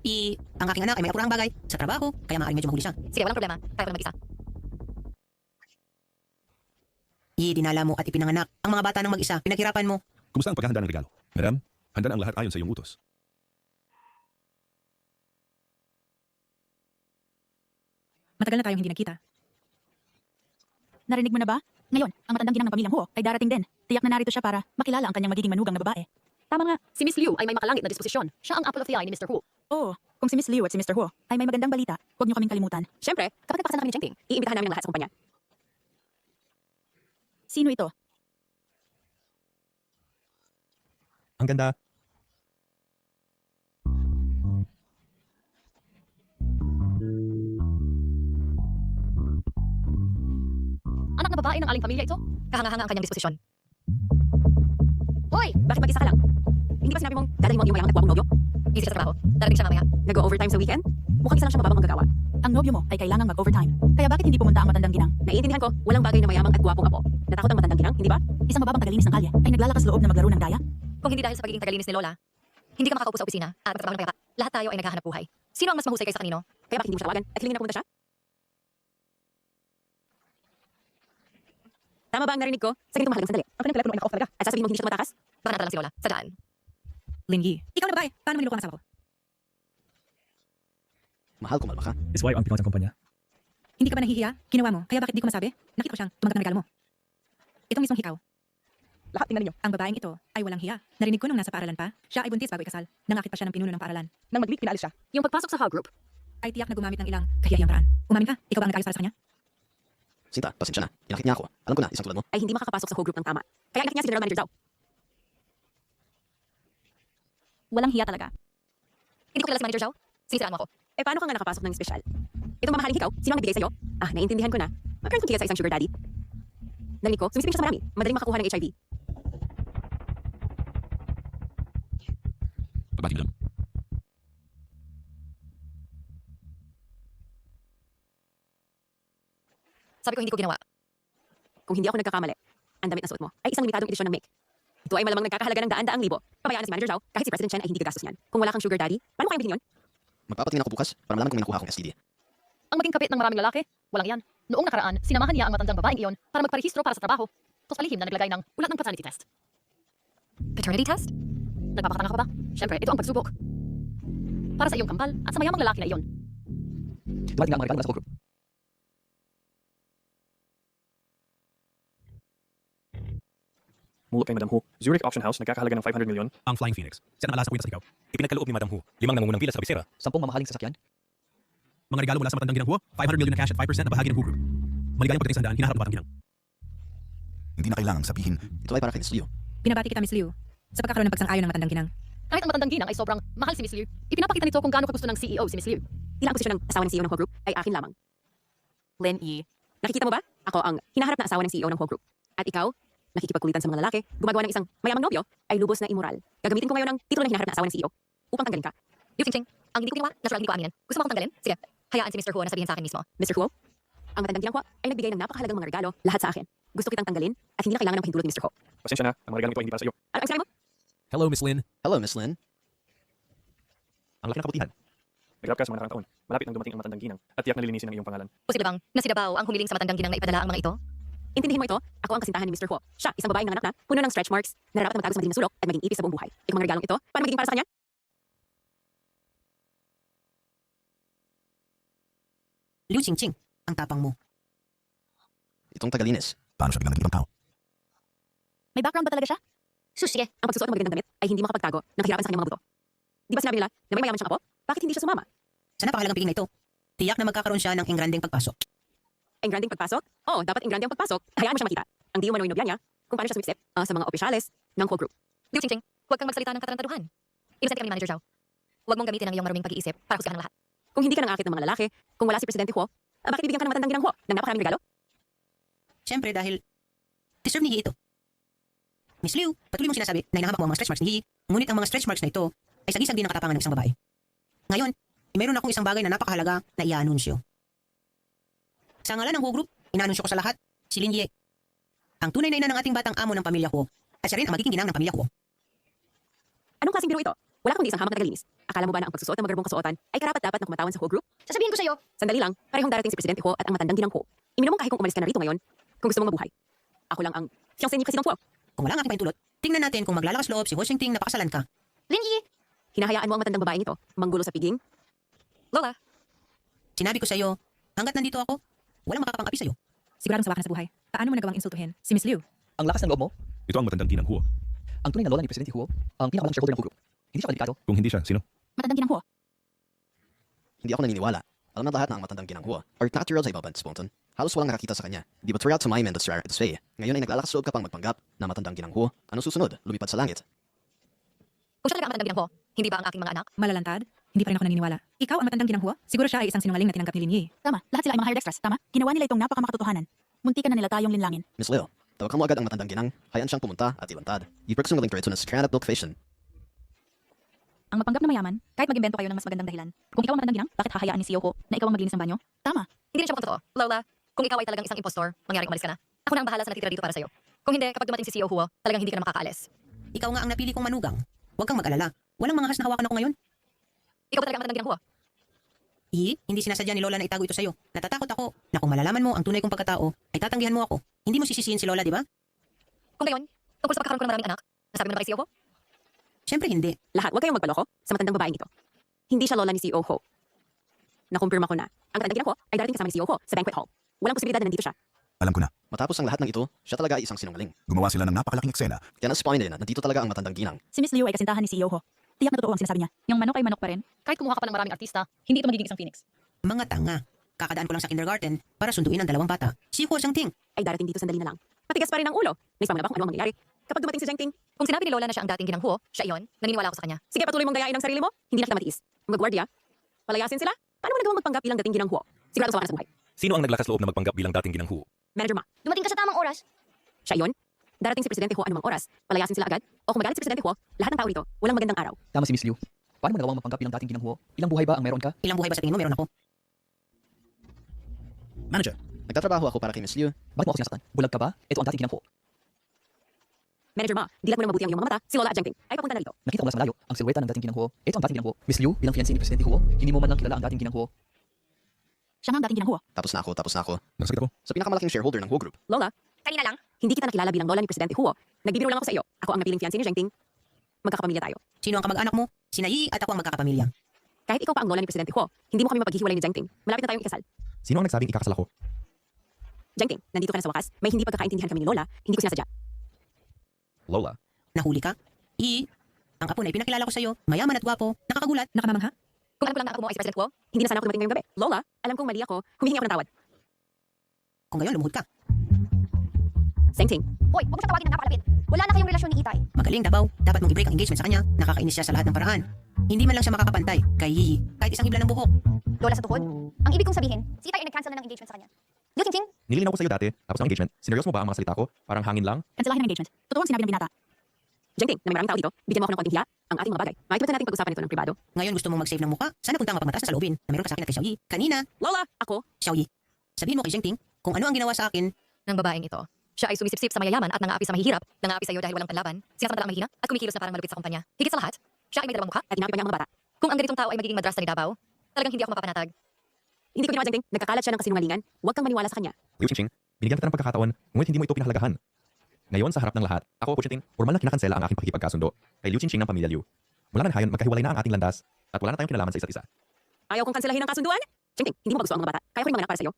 ang aking anak ay may apurang bagay sa trabaho, kaya maaaring medyo mahuli siya. Sige, walang problema. Kaya ko na mag-isa. Dinala mo at ipinanganak ang mga bata ng mag-isa. Pinaghirapan mo. Kumusta ang paghahanda ng regalo? Madam, handa na ang lahat ayon sa iyong utos. Matagal na tayong hindi nagkita. Narinig mo na ba? Ngayon, ang matandang ginang ng pamilyang Huo ay darating din. Tiyak na narito siya para makilala ang kanyang magiging manugang na babae. Tama nga, si Miss Liu ay may makalangit na disposisyon. Siya ang apple of the eye ni Mr. Hu. Oo, kung si Miss Liu at si Mr. Huo ay may magandang balita, huwag niyo kaming kalimutan. Siyempre, kapag nagpakasal na kami ni Chengting, iimbitahan namin ang lahat sa kumpanya. Sino ito? Ang ganda. Anak na babae ng aling pamilya ito? Kahanga-hanga ang kanyang disposisyon. Hoy, bakit mag-isa ka lang? Hindi ba sinabi mong dadalhin mo ang iyong mayamang at gwapong nobyo? Busy sa trabaho. Darating siya mamaya. Nag-overtime sa weekend? Mukhang isa lang siya mababang manggagawa. Ang nobyo mo ay kailangang mag-overtime. Kaya bakit hindi pumunta ang matandang ginang? Naiintindihan ko, walang bagay na mayamang at gwapong apo. Natakot ang matandang ginang, hindi ba? Isang mababang tagalinis ng kalye ay naglalakas loob na maglaro ng daya? Kung hindi dahil sa pagiging tagalinis ni Lola, hindi ka makakaupo sa opisina at magtrabaho ng payapa. Lahat tayo ay naghahanap buhay. Sino ang mas mahusay kaysa kanino? Kaya bakit hindi mo siya tawagan at hilingin na pumunta siya? Tama ba ang narinig ko? Sa ganitong mahalagang sandali. Ang kanyang telepono ay naka-off talaga. At sasabihin mo hindi siya tumatakas? Baka natala lang si Lola. Sa daan. Lin Yi, ikaw na babae. Paano mo niloko ang asawa ko? Mahal, kumalma ka. Is why ang pinag sa kumpanya. Hindi ka ba nahihiya? Ginawa mo. Kaya bakit di ko masabi? Nakita ko siyang tumagat ng regalo mo. Itong mismong hikaw. Lahat tingnan ninyo. Ang babaeng ito ay walang hiya. Narinig ko nung nasa paaralan pa, siya ay buntis bago ikasal. Nangakit pa siya ng pinuno ng paaralan. Nang mag-leak, pinaalis siya. Yung pagpasok sa hog group, Ay tiyak na gumamit ng ilang kahiyahiyang paraan. Umamin ka? Ikaw ba ang nag-ayos para sa kanya? Sinta, pasensya na. Inakit niya ako. Alam ko na, isang tulad mo. ay hindi makakapasok sa hog group ng tama. Kaya inakit niya si General Manager Zhao. Walang hiya talaga. Hindi ko kilala si Manager Zhao. Sinisiraan mo ako. Eh paano ka nga nakapasok ng espesyal? Itong mamahaling hikaw, sino ang nagbigay sa'yo? Naiintindihan ko na. Magkaroon kong tigas sa isang sugar daddy. Narinig ko, sumisipin siya sa marami. Madaling makakuha ng HIV. Babati mo lang. Sabi ko hindi ko ginawa. Kung hindi ako nagkakamali, ang damit na suot mo ay isang limitadong edisyon ng make. Ito ay malamang nagkakahalaga ng daan-daang libo. Pabayaan na si Manager Zhao, kahit si President Chen ay hindi gagastos niyan. Kung wala kang sugar daddy, paano mo kayang bilhin yun? Magpapatingin ako bukas para malaman kung may nakuha akong STD. Ang maging kapit ng maraming lalaki, walang yan. Noong nakaraan, sinamahan niya ang matandang babaeng iyon para magparehistro para sa trabaho. Tapos palihim na naglagay ng ulat ng paternity test. Paternity test? Nagpapakatanga ka ba? Siyempre, ito ang pagsubok. Para sa iyong kampal at sa mayamang lalaki na iyon. Dumating nga ang mga regalo mula sa hog group. Mulot kay Madam Hu. Zurich Auction House nagkakahalaga ng 500 million. Ang Flying Phoenix. Siya ang alas sa kwintas ikaw. Ipinagkaloob ni Madam Hu. 5 nangungunang pila sa kabisera. 10 mamahaling sasakyan. Mga regalo mula sa matandang ginang Hu. 500 million na cash at 5% na bahagi ng Hu Group. Maligayang pagdating sa handaan, hinaharap ng batang ginang. Hindi na kailangang sabihin. Ito ay para kay Miss Liu. Pinabati kita, Miss Liu, sa pagkakaroon ng pagsang-ayon ng matandang ginang. Kahit ang matandang ginang ay sobrang mahal si Miss Liu, ipinapakita nito kung gaano kagusto ng CEO si Miss Liu. Ilang posisyon ng asawa ng CEO ng hog group ay akin lamang. Lin Yi. Nakikita mo ba? Ako ang hinaharap na asawa ng CEO ng hog group. At ikaw, nakikipagkulitan sa mga lalaki, gumagawa ng isang mayamang nobyo, ay lubos na immoral. Gagamitin ko ngayon ang titulo ng hinaharap na asawa ng CEO upang tanggalin ka. Liu Qingqing, ang hindi ko ginawa, natural hindi ko aminin. Gusto mo akong tanggalin? Sige, hayaan si Mr. Huo na sabihin sa akin mismo. Mr. Huo, ang matandang ginang Huo ay nagbigay ng napakahalagang mga regalo lahat sa akin. Gusto kitang tanggalin at hindi na kailangan ng pahintulot ni Mr. Huo. Pasensya na, ang mga regalo ito ay hindi para sa iyo. Ano ang sinabi mo? Hello, Miss Lin. Hello, Miss Lin. Ang laki ng kabutihan. Nagrap ka sa mga nakaraang taon. Malapit nang dumating ang matandang ginang at tiyak na lilinisin ang iyong pangalan. Posible bang na si Dabao ang humiling sa matandang ginang na ipadala ang mga ito? Intindihin mo ito, ako ang kasintahan ni Mr. Huo. Siya, isang babaeng nanganak na, puno ng stretch marks, na dapat na magtago sa madilim na sulok at maging ipis sa buong buhay. Itong mga regalong ito, paano magiging para sa kanya? Liu Qingqing, ang tapang mo. Itong tagalinis. Paano siya biglang naging ibang tao? May background ba talaga siya? Sus, sige, ang pagsusuot ng magagandang damit ay hindi makapagtago ng kahirapan sa kanyang mga buto. Di ba sinabi nila na may mayaman siyang apo? Bakit hindi siya sumama? Sa napakahalagang piling na ito, tiyak na magkakaroon siya ng engrandeng pagpasok. Engranding pagpasok? Oo, dapat engranding ang pagpasok. Hayaan mo siyang makita. Ang di umano'y nobya niya, kung paano siya sumipsip sa mga opisyales ng whole group. Liu Qingqing, huwag kang magsalita ng katarantaduhan. Inosente kami ni Manager Zhao. Huwag mong gamitin ang iyong maruming pag-iisip para husgahan ang lahat. Kung hindi ka nangakit ng mga lalaki, kung wala si Presidente Huo, bakit ibigyan ka ng matandang ginang Huo ng napakaraming regalo? Siyempre dahil deserve ni Yi ito. Miss Liu, patuloy mong sinasabi na hinahampak mo ang mga stretch marks ni Yi, ngunit ang mga stretch marks na ito ay sagisag din ng katapangan ng isang babae. Ngayon, mayroon akong isang bagay na napakahalaga na i-anunsyo. Sa ngalan ng Huo Group, inaanunsyo ko sa lahat, si Lin Ye. Ang tunay na ina ng ating batang amo ng pamilya Huo, at siya rin ang magiging ginang ng pamilya Huo. Anong klaseng biro ito? Wala kundi isang hamak na tagalinis. Akala mo ba na ang pagsusuot ng magarbong kasuotan ay karapat-dapat na kumatawan sa Huo Group? Sasabihin ko sa'yo, Sandali lang, parehong darating si Presidente Huo at ang matandang ginang Huo. Iminumong kahit kung umalis ka na rito ngayon, kung gusto mong mabuhay. Ako lang ang fiancé ni Presidente Huo. Kung wala ang aking paintulot, tingnan natin kung maglalakas loob si Ho Xingting na pakasalan ka. Lin Yi, Hinahayaan mo ang matandang babaeng ito, manggulo sa piging. Lola, Sinabi ko sa iyo, hanggat nandito ako, walang makakapang-api sa iyo. Siguradong sawa ka na sa buhay. Paano mo nagawang insultuhin si Miss Liu? Ang lakas ng loob mo. Ito ang matandang ginang Hu. Ang tunay na lola ni Presidente Huo, ang pinakalang shareholder ng Hu Group. Hindi siya kwalipikado. Kung hindi siya, sino? Matandang ginang Huo. Hindi ako naniniwala. Alam na lahat na ang matandang ginang Huo or natural sa ibaband, Spontan. Halos walang nakakita sa kanya. Di ba throughout sa my men that's rare it's way. Ngayon ay naglalakas loob ka pang magpanggap na matandang ginang Huo. Ano susunod? Lumipad sa langit. kung siya talaga ang matandang ginang Huo, hindi ba ang aking mga anak? Malalantad? Hindi pa rin ako naniniwala. Ikaw ang matandang ginang Huo? Siguro siya ay isang sinungaling na tinanggap ni Lin Yi. Tama, lahat sila ay mga hired extras. Tama? Ginawa nila itong napakamakatotohanan. Munti ka na nila tayong linlangin. Miss Leo, tawagan mo agad ang matandang ginang. Hayaan siyang pumunta at ilantad. Ipagsungaling diretso na strand at location. Ang magpanggap na mayaman, kahit mag-imbento kayo ng mas magandang dahilan. Kung ikaw ang matandang ginang, bakit hahayaan ni CEO Ho na ikaw ang maglinis ng banyo? Tama. Hindi rin siya mukhang totoo. Lola, kung ikaw ay talagang isang impostor, mangyaring umalis ka na. Ako na ang bahala sa natitira dito para sa'yo. Kung hindi, kapag dumating si CEO Huo, talagang hindi ka na makakaalis. Ikaw nga ang napili kong manugang. Huwag kang mag-alala. Walang mga has na hawakan ako ngayon. Ikaw ba talaga ang matandang ginang Huo? Hindi sinasadya ni Lola na itago ito sa'yo. Natatakot ako na kung malalaman mo ang tunay kong pagkatao, ay tatanggihan mo ako. Hindi mo sisisihin si Lola, di ba? Kung gayon, tungkol sa pagkakaroon ko ng maraming anak, nasabi mo na ba kay CEO Huo? Siyempre hindi. Lahat, huwag kayong magpaloko sa matandang babaeng ito. Hindi siya lola ni CEO Ho. nakumpirma ko na. Ang matandang ginang Huo ay darating kasama ni CEO ko sa banquet hall. Walang posibilidad na nandito siya. Alam ko na. Matapos ang lahat ng ito, siya talaga ay isang sinungaling. Gumawa sila ng napakalaking eksena. Kaya na-spoil nila na nandito talaga ang matandang ginang. Si Miss Liu ay kasintahan ni CEO Ho. Tiyak na totoo ang sinasabi niya. Yung manok ay manok pa rin. Kahit kumuha ka pa ng maraming artista, hindi ito magiging isang phoenix. Mga tanga. Kakadaan ko lang sa kindergarten para sunduin ang 2 bata. Si Huo Xiangting Ay darating dito sandali na lang. Matigas pa rin ang ulo. Naispa mo na ba kung ano ang mangyayari? Kapag dumating si Zheng Ting, Kung sinabi ni Lola na siya ang dating ginang Huo, siya iyon, naniniwala ako sa kanya. sige patuloy mong gayain ang sarili mo, hindi na kita matiis. Mga gwardiya, palayasin sila. Paano mo nagawang magpanggap bilang dating ginang Huo? Sigurado sa wakas ng buhay. Sino ang naglakas loob na magpanggap bilang dating ginang Huo? Manager Ma, Dumating ka sa tamang oras. siya iyon. Darating si Presidente Huo anumang oras, palayasin sila agad. O kung magalit si Presidente Huo, lahat ng tao rito, walang magandang araw. Tama si Miss Liu. Paano mo nagawang magpanggap bilang dating ginang Huo? Ilang buhay ba ang meron ka? Ilang buhay ba sa tingin mo meron ako? Manager, Nagtatrabaho ako para kay Miss Liu. Bakit mo ako sinasaktan? Bulag ka ba? Ito ang dating ginang Huo. Manager Ma, dilat mo ng mabuti ang iyong mga mata, si Lola at Zheng Ting ay papunta na rito. Nakita ko mula sa malayo ang silhouette ng dating ginang Huo. Ito ang dating ginang Huo. Miss Liu, bilang fiancé ni Presidente Huo, hindi mo man lang kilala ang dating ginang Huo. Siya nga ang dating ginang Huo. Tapos na ako. Nasakit ako. Sa pinakamalaking shareholder ng Huo Group. Lola, Kanina lang. hindi kita nakilala bilang Lola ni Presidente Huo. Nagbibiro lang ako sa iyo. Ako ang napiling fiancé ni Zheng Ting. Magkakapamilya tayo. Sino ang kamag-anak mo? Sina Yi at ako ang magkakapamilya. Kahit ikaw pa ang Lola ni Presidente Huo, hindi mo kami mapaghihiwalay ni Zheng Ting. Malapit na tayong ikasal. Sino ang nagsabing ikakasal ako? Zheng Ting, nandito ka na sa wakas. May hindi pagkakaintindihan kami ni Lola. Hindi ko sinasadya. Lola. Nahuli ka? Yi, ang apo na ipinakilala ko sa iyo, mayaman at gwapo, nakakagulat, nakamamangha. Kung alam ko lang na ako mo ay si President Huo, hindi na sana ako dumating ngayong gabi. Lola, alam kong mali ako. Humihingi ako ng tawad. Kung gayon, lumuhod ka. Zheng Ting, Hoy, huwag mo siya tawagin ng napakalapit. Wala na kayong relasyon ni Itay. Magaling Dabaw, dapat mong i-break ang engagement sa kanya. Nakakainis siya sa lahat ng paraan. Hindi man lang siya makakapantay kay Yi, kahit isang hibla ng buhok. Lola sa tuhod. Ang ibig kong sabihin, si Itay ay nag-cancel na ng engagement sa kanya. Yo, Ching Ching. Nililinaw ko sa iyo dati, tapos ng engagement. Sineryoso mo ba ang mga salita ko? Parang hangin lang? Kanselahin ang engagement. Totoo ang sinabi ng binata. Zheng Ting, na may maraming tao dito, bigyan mo ako ng konting hiya. Ang ating mga bagay. Makikita natin pag-usapan ito ng pribado. Ngayon gusto mong mag-save ng mukha? Sana punta ang mapamataas na salubin na meron ka sa akin at kay Xiao Yi. Kanina, Lola, ako, Xiao Yi, sabihin mo kay Zheng Ting kung ano ang ginawa sa akin. Ng babaeng ito. Siya ay sumisipsip sa mayayaman at nangaapi sa mahihirap, nangaapi sa iyo dahil walang panlaban, sinasamantalang mahina at kumikilos na parang malupit sa kumpanya. Higit sa lahat, siya ay may dalawang mukha at inapi pa niya ang mga bata. Kung ang ganitong tao ay magiging madrasta ni Davao, talagang hindi ako mapapanatag. Hindi ko ginawa Zheng Ting, nagkakalat siya ng kasinungalingan. Huwag kang maniwala sa kanya. Liu Ching, binigyan kita ng pagkakataon, ngunit hindi mo ito pinahalagahan. Ngayon, sa harap ng lahat, ako, Puchiting, formal na kinakansela ang aking pakikipagkasundo kay Liu Ching ng pamilya Liu. Mula na ngayon, magkahiwalay na ang ating landas at wala na tayong kinalaman sa isa't isa. Ayaw kong kanselahin ang kasunduan. Zheng Ting, hindi mo ba gusto ang mga bata? Kaya ko rin manganak para sa iyo.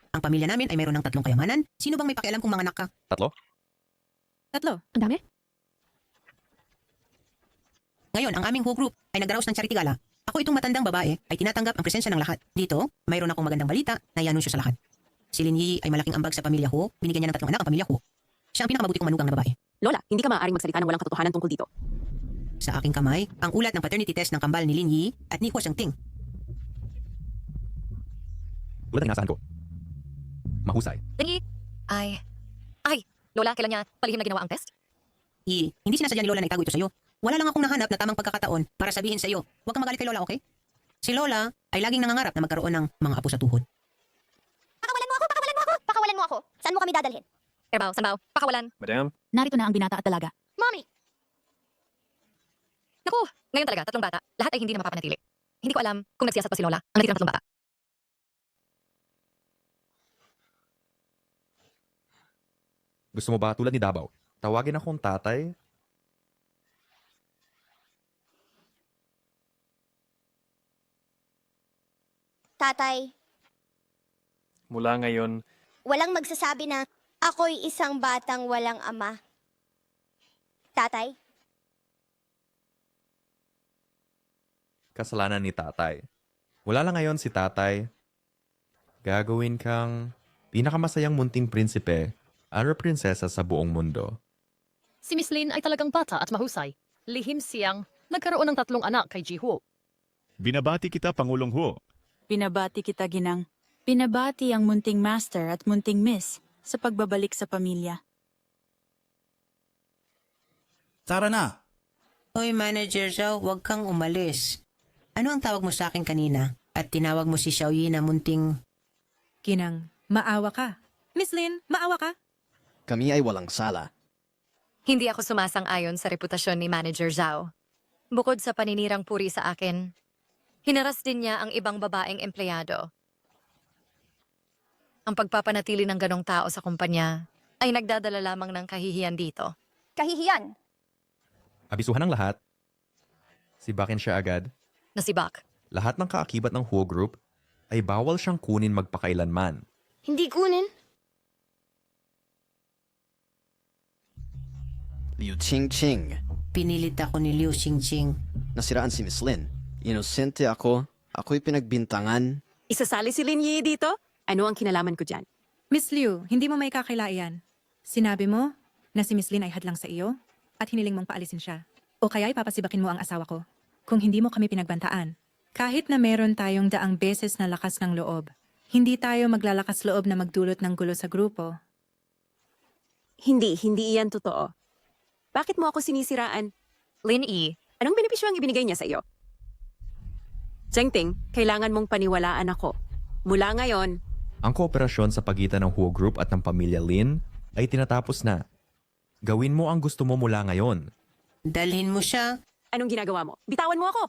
Ang pamilya namin ay meron ng 3 kayamanan. Sino bang may pakialam kung manganak ka? 3? Tatlo. Ang dami. Ngayon, ang aming Huo Group ay nagdaraos ng charity gala. Ako itong matandang babae ay tinatanggap ang presensya ng lahat. Dito, mayroon akong magandang balita na i-anunsyo sa lahat. Si Lin Yi ay malaking ambag sa pamilya Huo. Binigyan niya ng 3 anak ang pamilya Huo. Siya ang pinakamabuti kong manugang na babae. Lola, hindi ka maaaring magsalita ng walang katotohanan tungkol dito. Sa aking kamay, ang ulat ng paternity test ng kambal ni Lin Yi at ni Huo Xiangting. Tulad ng inasahan ko. Mahusay. Lingi, ay, Lola, kailan niya palihim na ginawa ang test? Yi, hindi sinasadya ni Lola na itago ito sa iyo. Wala lang akong nahanap na tamang pagkakataon para sabihin sa iyo. Huwag kang magalit kay Lola, okay? Si Lola ay laging nangangarap na magkaroon ng mga apo sa tuhod. Pakawalan mo ako. Saan mo kami dadalhin? Erbaw, sanbaw, pakawalan. Madam, Narito na ang binata at dalaga. Mommy! Naku, ngayon talaga, 3 bata. Lahat ay hindi na mapapanatili. Hindi ko alam kung nagsiyasat pa si Lola ang natirang 3 bata. Gusto mo ba tulad ni Davao? Tawagin akong tatay? Tatay, mula ngayon, walang magsasabi na ako'y isang batang walang ama. Tatay, Kasalanan ni tatay. Wala lang ngayon si tatay. Gagawin kang pinakamasayang munting prinsipe at prinsesa sa buong mundo. Si Miss Lin ay talagang bata at mahusay. Lihim siyang nagkaroon ng 3 anak kay Ji Huo. Binabati kita, Pangulong Huo. Pinabati kita, Ginang. Pinabati ang munting master at munting miss sa pagbabalik sa pamilya. Tara na. Hoy, Manager Zhao, huwag kang umalis. Ano ang tawag mo sa akin kanina? At tinawag mo si Xiao Yi na munting... Ginang, maawa ka. Miss Lin, maawa ka. Kami ay walang sala. Hindi ako sumasang-ayon sa reputasyon ni Manager Zhao. Bukod sa paninirang puri sa akin, hinaras din niya ang ibang babaeng empleyado. Ang pagpapanatili ng ganong tao sa kumpanya ay nagdadala lamang ng kahihiyan dito. kahihiyan. Abisuhan ng lahat. Sibakin siya agad. Nasibak. Lahat ng kaakibat ng Huo Group ay bawal siyang kunin magpakailanman. Hindi kunin. Liu Qingqing. Pinilit ako ni Liu Xingqing. Nasiraan si Miss Lin. Inosente ako. Ako'y pinagbintangan. Isasali si Lin Yi dito? Ano ang kinalaman ko dyan? Miss Liu, hindi mo may kakilaian. Sinabi mo na si Miss Lin ay hadlang sa iyo at hiniling mong paalisin siya. O kaya ipapasibakin mo ang asawa ko. Kung hindi mo kami pinagbantaan. Kahit na meron tayong daang beses na lakas ng loob, hindi tayo maglalakas loob na magdulot ng gulo sa grupo. Hindi iyan totoo. Bakit mo ako sinisiraan? Lin Yi, Anong benepisyo ang ibinigay niya sa iyo? Zhengting, kailangan mong paniwalaan ako. Mula ngayon, Ang kooperasyon sa pagitan ng Huo Group at ng pamilya Lin ay tinatapos na. Gawin mo ang gusto mo mula ngayon. Dalhin mo siya. anong ginagawa mo? Bitawan mo ako!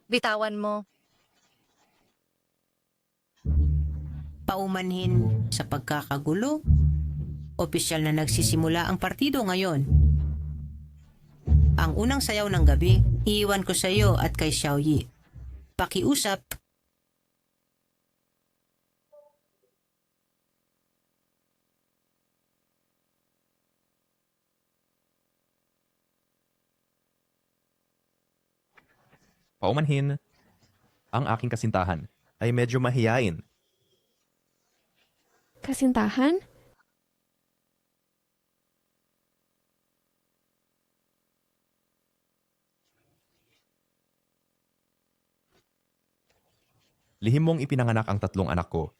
bitawan mo. Paumanhin sa pagkakagulo. Opisyal na nagsisimula ang partido ngayon. Ang unang sayaw ng gabi, iiwan ko sa iyo at kay Xiaoyi. Pakiusap. Paumanhin, ang aking kasintahan ay medyo mahiyain. Kasintahan? Lihim mong ipinanganak ang 3 anak ko.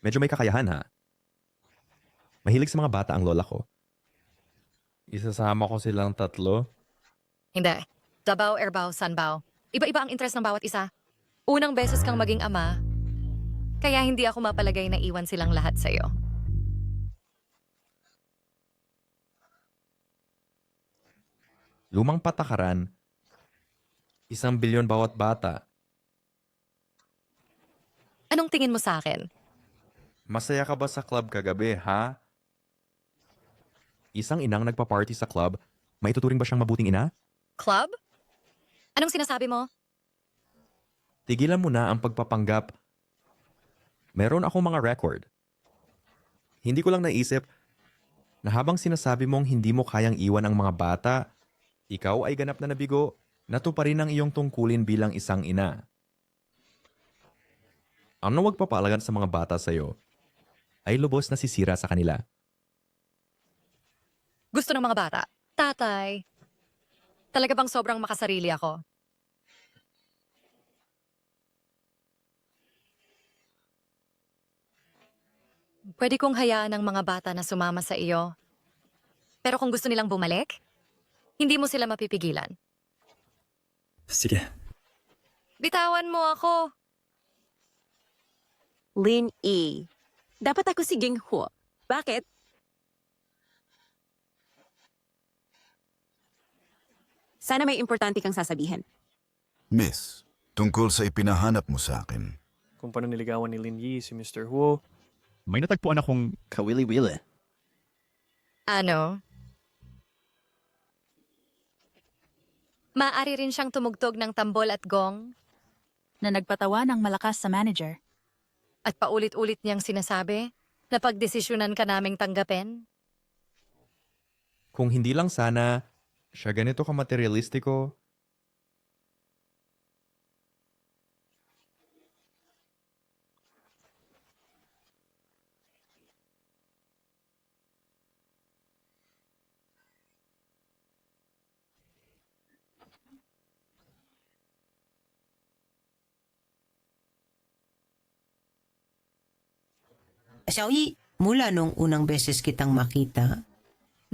Medyo may kakayahan ha. Mahilig sa mga bata ang lola ko. Isasama ko silang 3. Hindi. Dabao, Erbao, Sanbao. Iba-iba ang interest ng bawat isa. Unang beses kang maging ama, kaya hindi ako mapalagay na iwan silang lahat sa'yo. Lumang patakaran, 1 bilyon bawat bata. Anong tingin mo sa akin? Masaya ka ba sa club kagabi, ha? Isang inang nagpa-party sa club, maituturing ba siyang mabuting ina? Club? Anong sinasabi mo? Tigilan mo na ang pagpapanggap. Meron akong mga record. Hindi ko lang naisip na habang sinasabi mong hindi mo kayang iwan ang mga bata, ikaw ay ganap na nabigo, natuparin ang iyong tungkulin bilang isang ina. Ang nawagpapalagan sa mga bata sa'yo ay lubos na sisira sa kanila. Gusto ng mga bata? Tatay, talaga bang sobrang makasarili ako? Pwede kong hayaan ang mga bata na sumama sa iyo. Pero kung gusto nilang bumalik, hindi mo sila mapipigilan. Sige. Bitawan mo ako. Lin Yi. Dapat ako si Ging Huo. Bakit? Sana may importante kang sasabihin. Miss, tungkol sa ipinahanap mo sa akin. Kung paano niligawan ni Lin Yi si Mr. Huo. May natagpuan akong kawili-wili. Ano? Maaari rin siyang tumugtog ng tambol at gong. Na nagpatawa ng malakas sa manager. At paulit-ulit niyang sinasabi na pagdesisyonan ka naming tanggapin. Kung hindi lang sana siya ganito ka-materialistiko, Xiaoyi, mula nung unang beses kitang makita,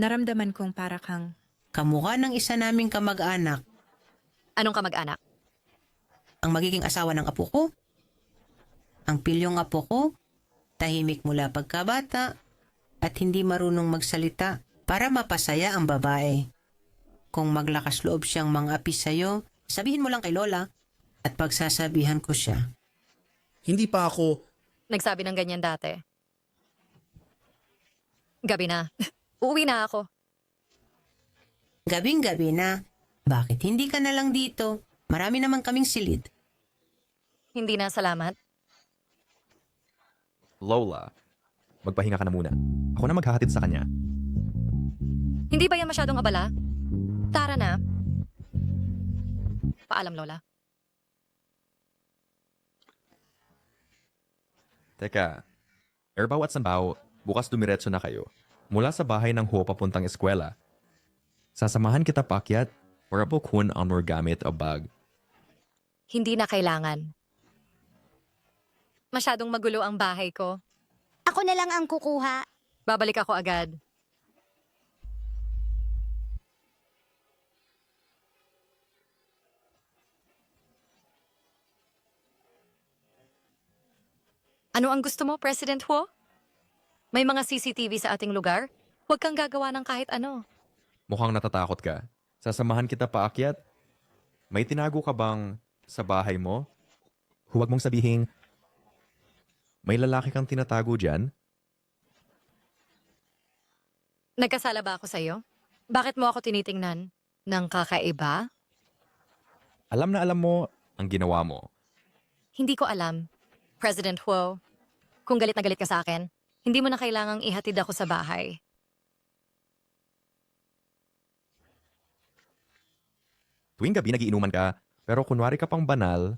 Naramdaman kong para kang kamukha ng isa naming kamag-anak. Anong kamag-anak? Ang magiging asawa ng apo ko. Ang pilyong apo ko, tahimik mula pagkabata at hindi marunong magsalita para mapasaya ang babae. Kung maglakas loob siyang mang-api sa'yo, sabihin mo lang kay Lola at pagsasabihan ko siya. Hindi pa ako Nagsabi ng ganyan dati. Gabi na. Uuwi na ako. Gabing-gabi na. Bakit hindi ka na lang dito? Marami naman kaming silid. Hindi na, salamat. Lola, magpahinga ka na muna. Ako na maghahatid sa kanya. Hindi ba yan masyadong abala? Tara na. Paalam, Lola. Teka, Erbaw at Sanbaw, bukas dumiretso na kayo. Mula sa bahay ng Ho papuntang eskwela. Sasamahan kita paakyat para bukhun ang more gamit o bag. Hindi na kailangan. Masyadong magulo ang bahay ko. Ako na lang ang kukuha. Babalik ako agad. Ano ang gusto mo, President Ho? May mga CCTV sa ating lugar? Huwag kang gagawa ng kahit ano. Mukhang natatakot ka. Sasamahan kita paakyat. May tinago ka bang sa bahay mo? Huwag mong sabihing, may lalaki kang tinatago dyan? Nagkasala ba ako sa'yo? Bakit mo ako tinitingnan? Ng kakaiba? Alam na alam mo ang ginawa mo. Hindi ko alam. President Ho, kung galit na galit ka sa akin, hindi mo na kailangang ihatid ako sa bahay. Tuwing gabi nagiinuman ka, pero kunwari ka pang banal,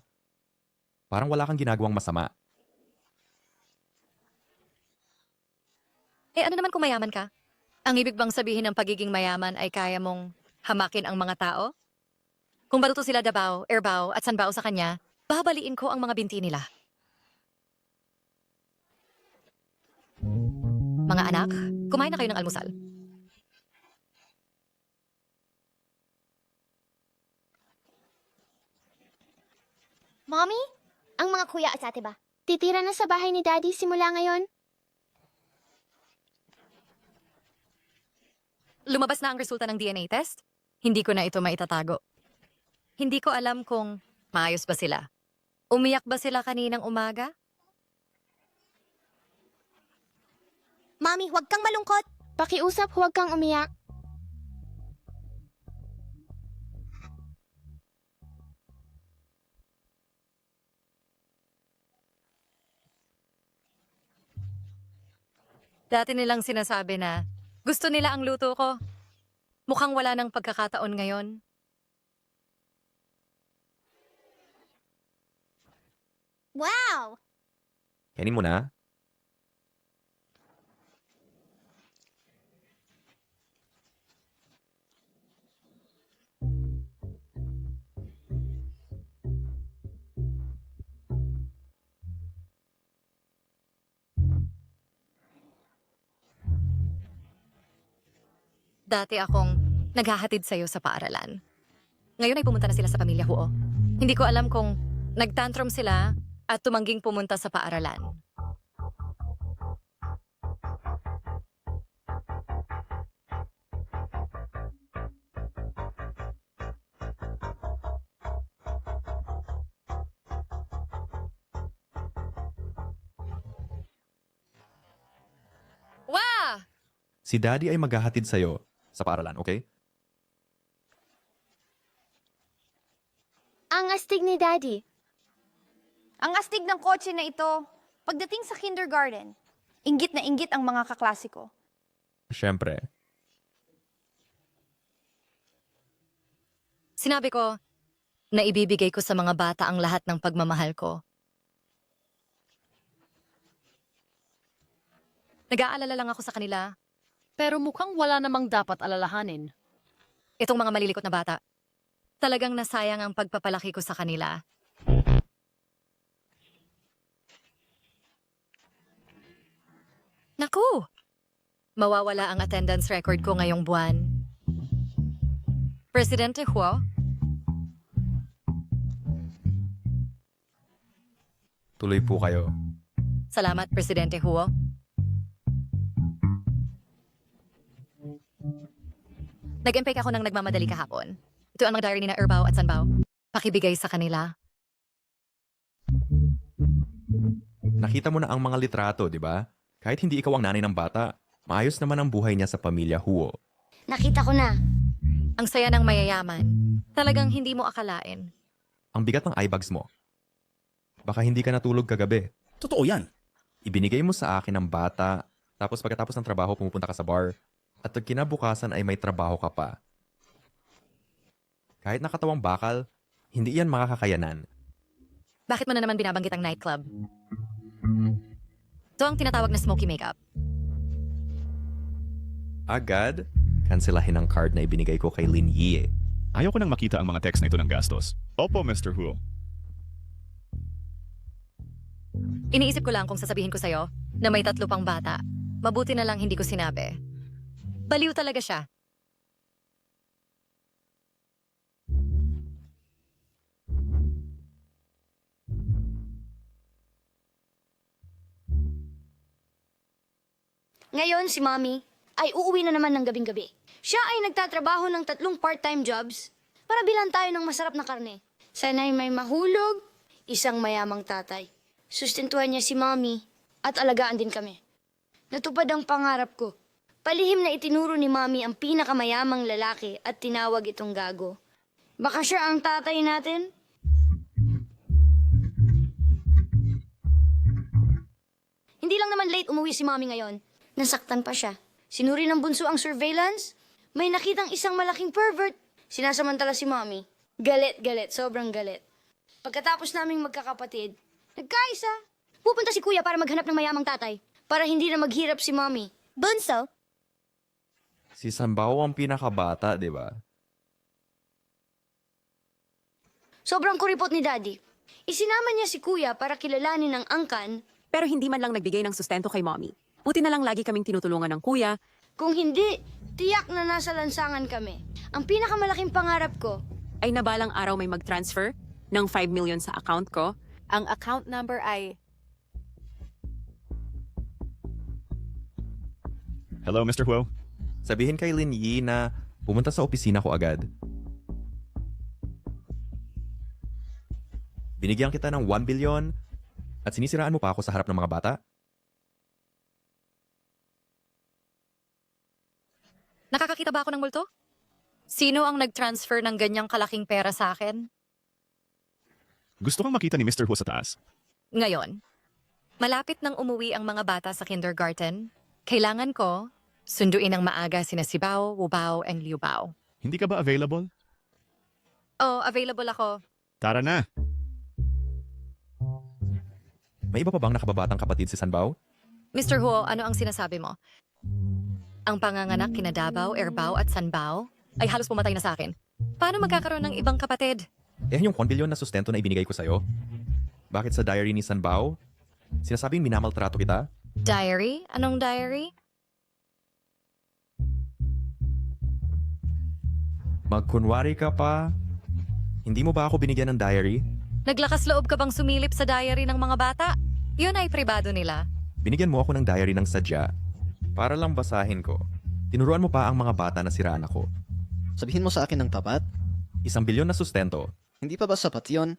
parang wala kang ginagawang masama. Eh ano naman kung mayaman ka? Ang ibig bang sabihin ng pagiging mayaman ay kaya mong hamakin ang mga tao? Kung baruto sila Davao, Erbaw at Sanbao sa kanya, babaliin ko ang mga binti nila. Mga anak, kumain na kayo ng almusal. Mommy, ang mga kuya at ate ba? Titira na sa bahay ni Daddy simula ngayon? Lumabas na ang resulta ng DNA test? Hindi ko na ito maitatago. Hindi ko alam kung maayos ba sila. Umiyak ba sila kaninang umaga? Mommy, huwag kang malungkot. Pakiusap, huwag kang umiyak. Dati nilang sinasabi na gusto nila ang luto ko. Mukhang wala ng pagkakataon ngayon. Wow! Kainin mo na. Dati akong naghahatid sa'yo sa paaralan. Ngayon ay pumunta na sila sa pamilya Huo. Hindi ko alam kung nagtantrum sila at tumangging pumunta sa paaralan. Wah! Si Daddy ay maghahatid sa'yo sa paaralan, okay? Ang astig ni Daddy. Ang astig ng kotse na ito. Pagdating sa kindergarten, inggit na inggit ang mga kaklase ko. Siyempre. Sinabi ko na ibibigay ko sa mga bata ang lahat ng pagmamahal ko. Nag-aalala lang ako sa kanila. Pero mukhang wala namang dapat alalahanin. Itong mga malilikot na bata. Talagang nasayang ang pagpapalaki ko sa kanila. Naku! Mawawala ang attendance record ko ngayong buwan. Presidente Huo? Tuloy po kayo. Salamat, Presidente Huo. Nag-impake ako ng nagmamadali kahapon. Ito ang mga diary ni na Erbaw at Sanbao. Pakibigay sa kanila. Nakita mo na ang mga litrato, di ba? Kahit hindi ikaw ang nanay ng bata, maayos naman ang buhay niya sa pamilya Huo. Nakita ko na. Ang saya ng mayayaman. Talagang hindi mo akalain. Ang bigat ng eye bags mo. Baka hindi ka natulog kagabi. Totoo yan. Ibinigay mo sa akin ng bata, tapos pagkatapos ng trabaho pumupunta ka sa bar, at pag kinabukasan ay may trabaho ka pa. Kahit nakatawang bakal, hindi yan makakakayanan. Bakit mo na naman binabanggit ang nightclub? Ito ang tinatawag na smoky makeup. Agad, kanselahin ang card na ibinigay ko kay Lin Yi. Ayaw ko nang makita ang mga text na ito ng gastos. Opo, Mr. Hu. Iniisip ko lang kung sasabihin ko sa'yo na may 3 pang bata. Mabuti na lang hindi ko sinabi. Baliw talaga siya. Ngayon, si Mommy ay uuwi na naman ng gabing-gabi. Siya ay nagtatrabaho ng 3 part-time jobs para bilan tayo ng masarap na karne. Sana'y may mahulog, isang mayamang tatay. Sustentuhan niya si Mommy at alagaan din kami. Natupad ang pangarap ko. Palihim na itinuro ni Mommy ang pinakamayamang lalaki at tinawag itong gago. Baka siya ang tatay natin? Hindi lang naman late umuwi si Mommy ngayon. Nasaktan pa siya. Sinuri ng bunso ang surveillance. May nakitang isang malaking pervert. Sinasamantala si Mommy. Galit, sobrang galit. Pagkatapos naming magkakapatid, nagkaisa. Pupunta si Kuya para maghanap ng mayamang tatay. Para hindi na maghirap si Mommy. Bunso, Si Sanbao ang pinakabata, di ba? Sobrang kuripot ni Daddy. Isinama niya si Kuya para kilalanin ang angkan. Pero hindi man lang nagbigay ng sustento kay Mommy. Buti na lang lagi kaming tinutulungan ng kuya. Kung hindi, tiyak na nasa lansangan kami. Ang pinakamalaking pangarap ko Ay nabalang araw may mag-transfer ng 5 million sa account ko. Ang account number ay... Hello, Mr. Hu. Sabihin kay Lin Yi na pumunta sa opisina ko agad. Binigyan kita ng 1 billion at sinisiraan mo pa ako sa harap ng mga bata? Nakakakita ba ako ng multo? Sino ang nag-transfer ng ganyang kalaking pera sa akin? Gusto kang makita ni Mr. Hu sa taas. Ngayon, malapit nang umuwi ang mga bata sa kindergarten. Kailangan ko sunduin ng maaga sina Sibao, Wubao, and Liubao. Hindi ka ba available? Oh, available ako. Tara na. May iba pa bang nakababatang kapatid si Sanbao? Mr. Huo, ano ang sinasabi mo? Ang panganganak kina Davao, Erbao at Sanbao ay halos pumatay na sa akin. Paano magkakaroon ng ibang kapatid? Yung 1 billion na sustento na ibinigay ko sa'yo? Bakit sa diary ni Sanbao? Sinasabing minamaltrato kita? Diary? Anong diary? Magkunwari ka pa? Hindi mo ba ako binigyan ng diary? Naglakas loob ka bang sumilip sa diary ng mga bata? Yun ay pribado nila. Binigyan mo ako ng diary ng sadya. Para lang basahin ko. Tinuruan mo pa ang mga bata na siraan ako. Sabihin mo sa akin ng tapat? 1 bilyon na sustento. Hindi pa ba sapat yun?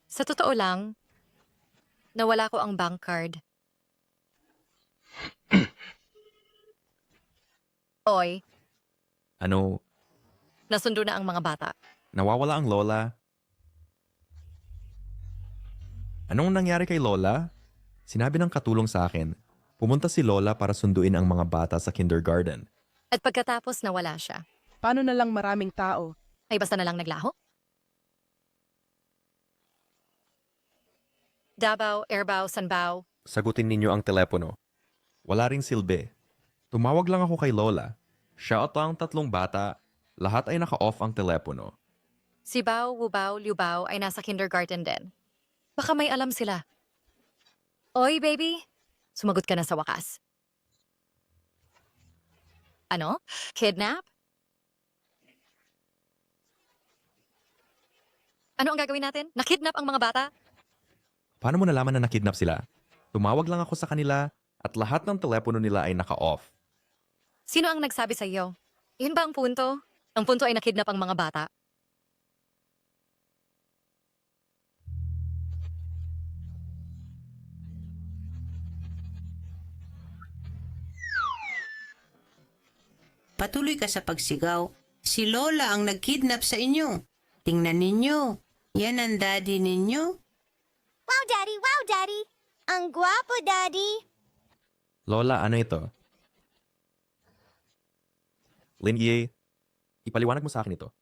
Sa totoo lang, nawala ko ang bank card. Oy, Ano, nasundo na ang mga bata. nawawala ang lola? Anong nangyari kay lola? Sinabi ng katulong sa akin, pumunta si lola para sunduin ang mga bata sa kindergarten. At pagkatapos nawala siya, Paano na lang maraming tao? ay basta na lang naglaho? Davao, Erbao, Sanbao. Sagutin ninyo ang telepono. Wala ring silbi. Tumawag lang ako kay lola. Siya at ang 3 bata, lahat ay naka-off ang telepono. Sibao, Wubao, Liubao ay nasa kindergarten din. Baka may alam sila. Oy, baby. Sumagot ka na sa wakas. Ano? Kidnap? Ano ang gagawin natin? Nakidnap ang mga bata? Paano mo nalaman na nakidnap sila? Tumawag lang ako sa kanila at lahat ng telepono nila ay naka-off. Sino ang nagsabi sa iyo? Yun ba ang punto? Ang punto ay nakidnap ang mga bata. Patuloy ka sa pagsigaw. Si Lola ang nagkidnap sa inyo. Tingnan ninyo. Yan ang daddy ninyo. Wow, Daddy! Wow, Daddy! Ang gwapo, Daddy! Lola, ano ito? Lindy, ipaliwanag mo sa akin ito.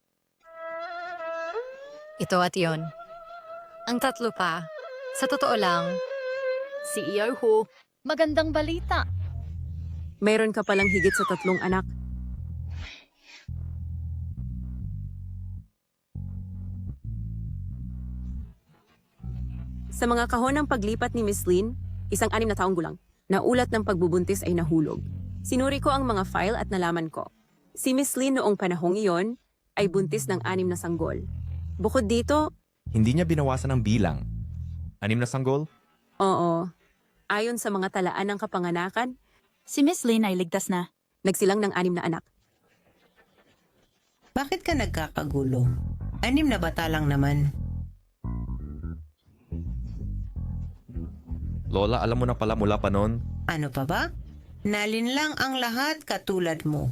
Ito at yon. Ang tatlo pa. Sa totoo lang, CEO Hu, magandang balita. Mayroon ka palang higit sa 3 anak. Sa mga kahon ng paglipat ni Miss Lin, isang 6 na taong gulang, na ulat ng pagbubuntis ay nahulog. Sinuri ko ang mga file at nalaman ko. Si Miss Lin noong panahong iyon ay buntis ng 6 na sanggol. Bukod dito, Hindi niya binawasan ang bilang. 6 na sanggol? oo, ayon sa mga talaan ng kapanganakan, Si Miss Lin ay ligtas na. nagsilang ng 6 na anak. Bakit ka nagkakagulo? 6 na bata lang naman. Lola, alam mo na pala mula pa noon. Ano pa ba? Nalin lang ang lahat katulad mo.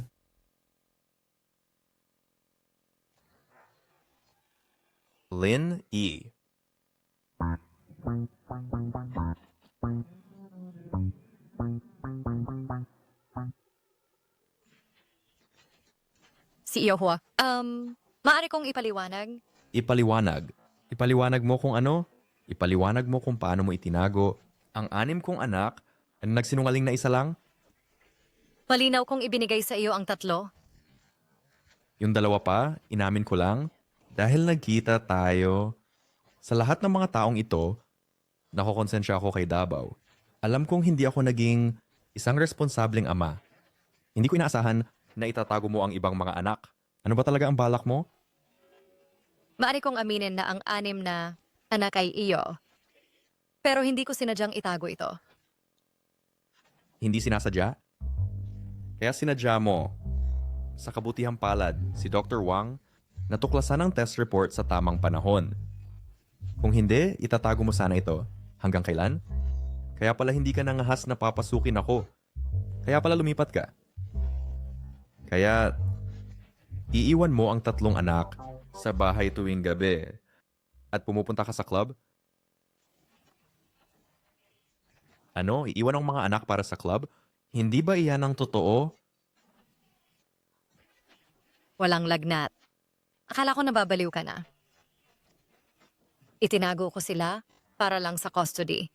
Lin E. CEO Hua, maaari kong ipaliwanag? Ipaliwanag. Ipaliwanag mo kung ano? Ipaliwanag mo kung paano mo itinago ang 6 kong anak na nagsinungaling na isa lang? Malinaw kong ibinigay sa iyo ang 3. Yung 2 pa, inamin ko lang, dahil nagkita tayo. Sa lahat ng mga taong ito, nakokonsensya ako kay Davao. Alam kong hindi ako naging isang responsableng ama. Hindi ko inaasahan na itatago mo ang ibang mga anak. Ano ba talaga ang balak mo? Maaari kong aminin na ang 6 na anak ay iyo. Pero hindi ko sinadyang itago ito. Hindi sinasadya? Kaya sinadya mo. Sa kabutihang palad, si Dr. Wang natuklasan ang test report sa tamang panahon. Kung hindi, itatago mo sana ito. Hanggang kailan? Kaya pala hindi ka nangahas na papasukin ako. Kaya pala lumipat ka. Kaya, iiwan mo ang 3 anak sa bahay tuwing gabi at pumupunta ka sa club? Ano? Iiwan ang mga anak para sa club? Hindi ba iyan ang totoo? Walang lagnat. Akala ko nababaliw ka na. Itinago ko sila para lang sa custody.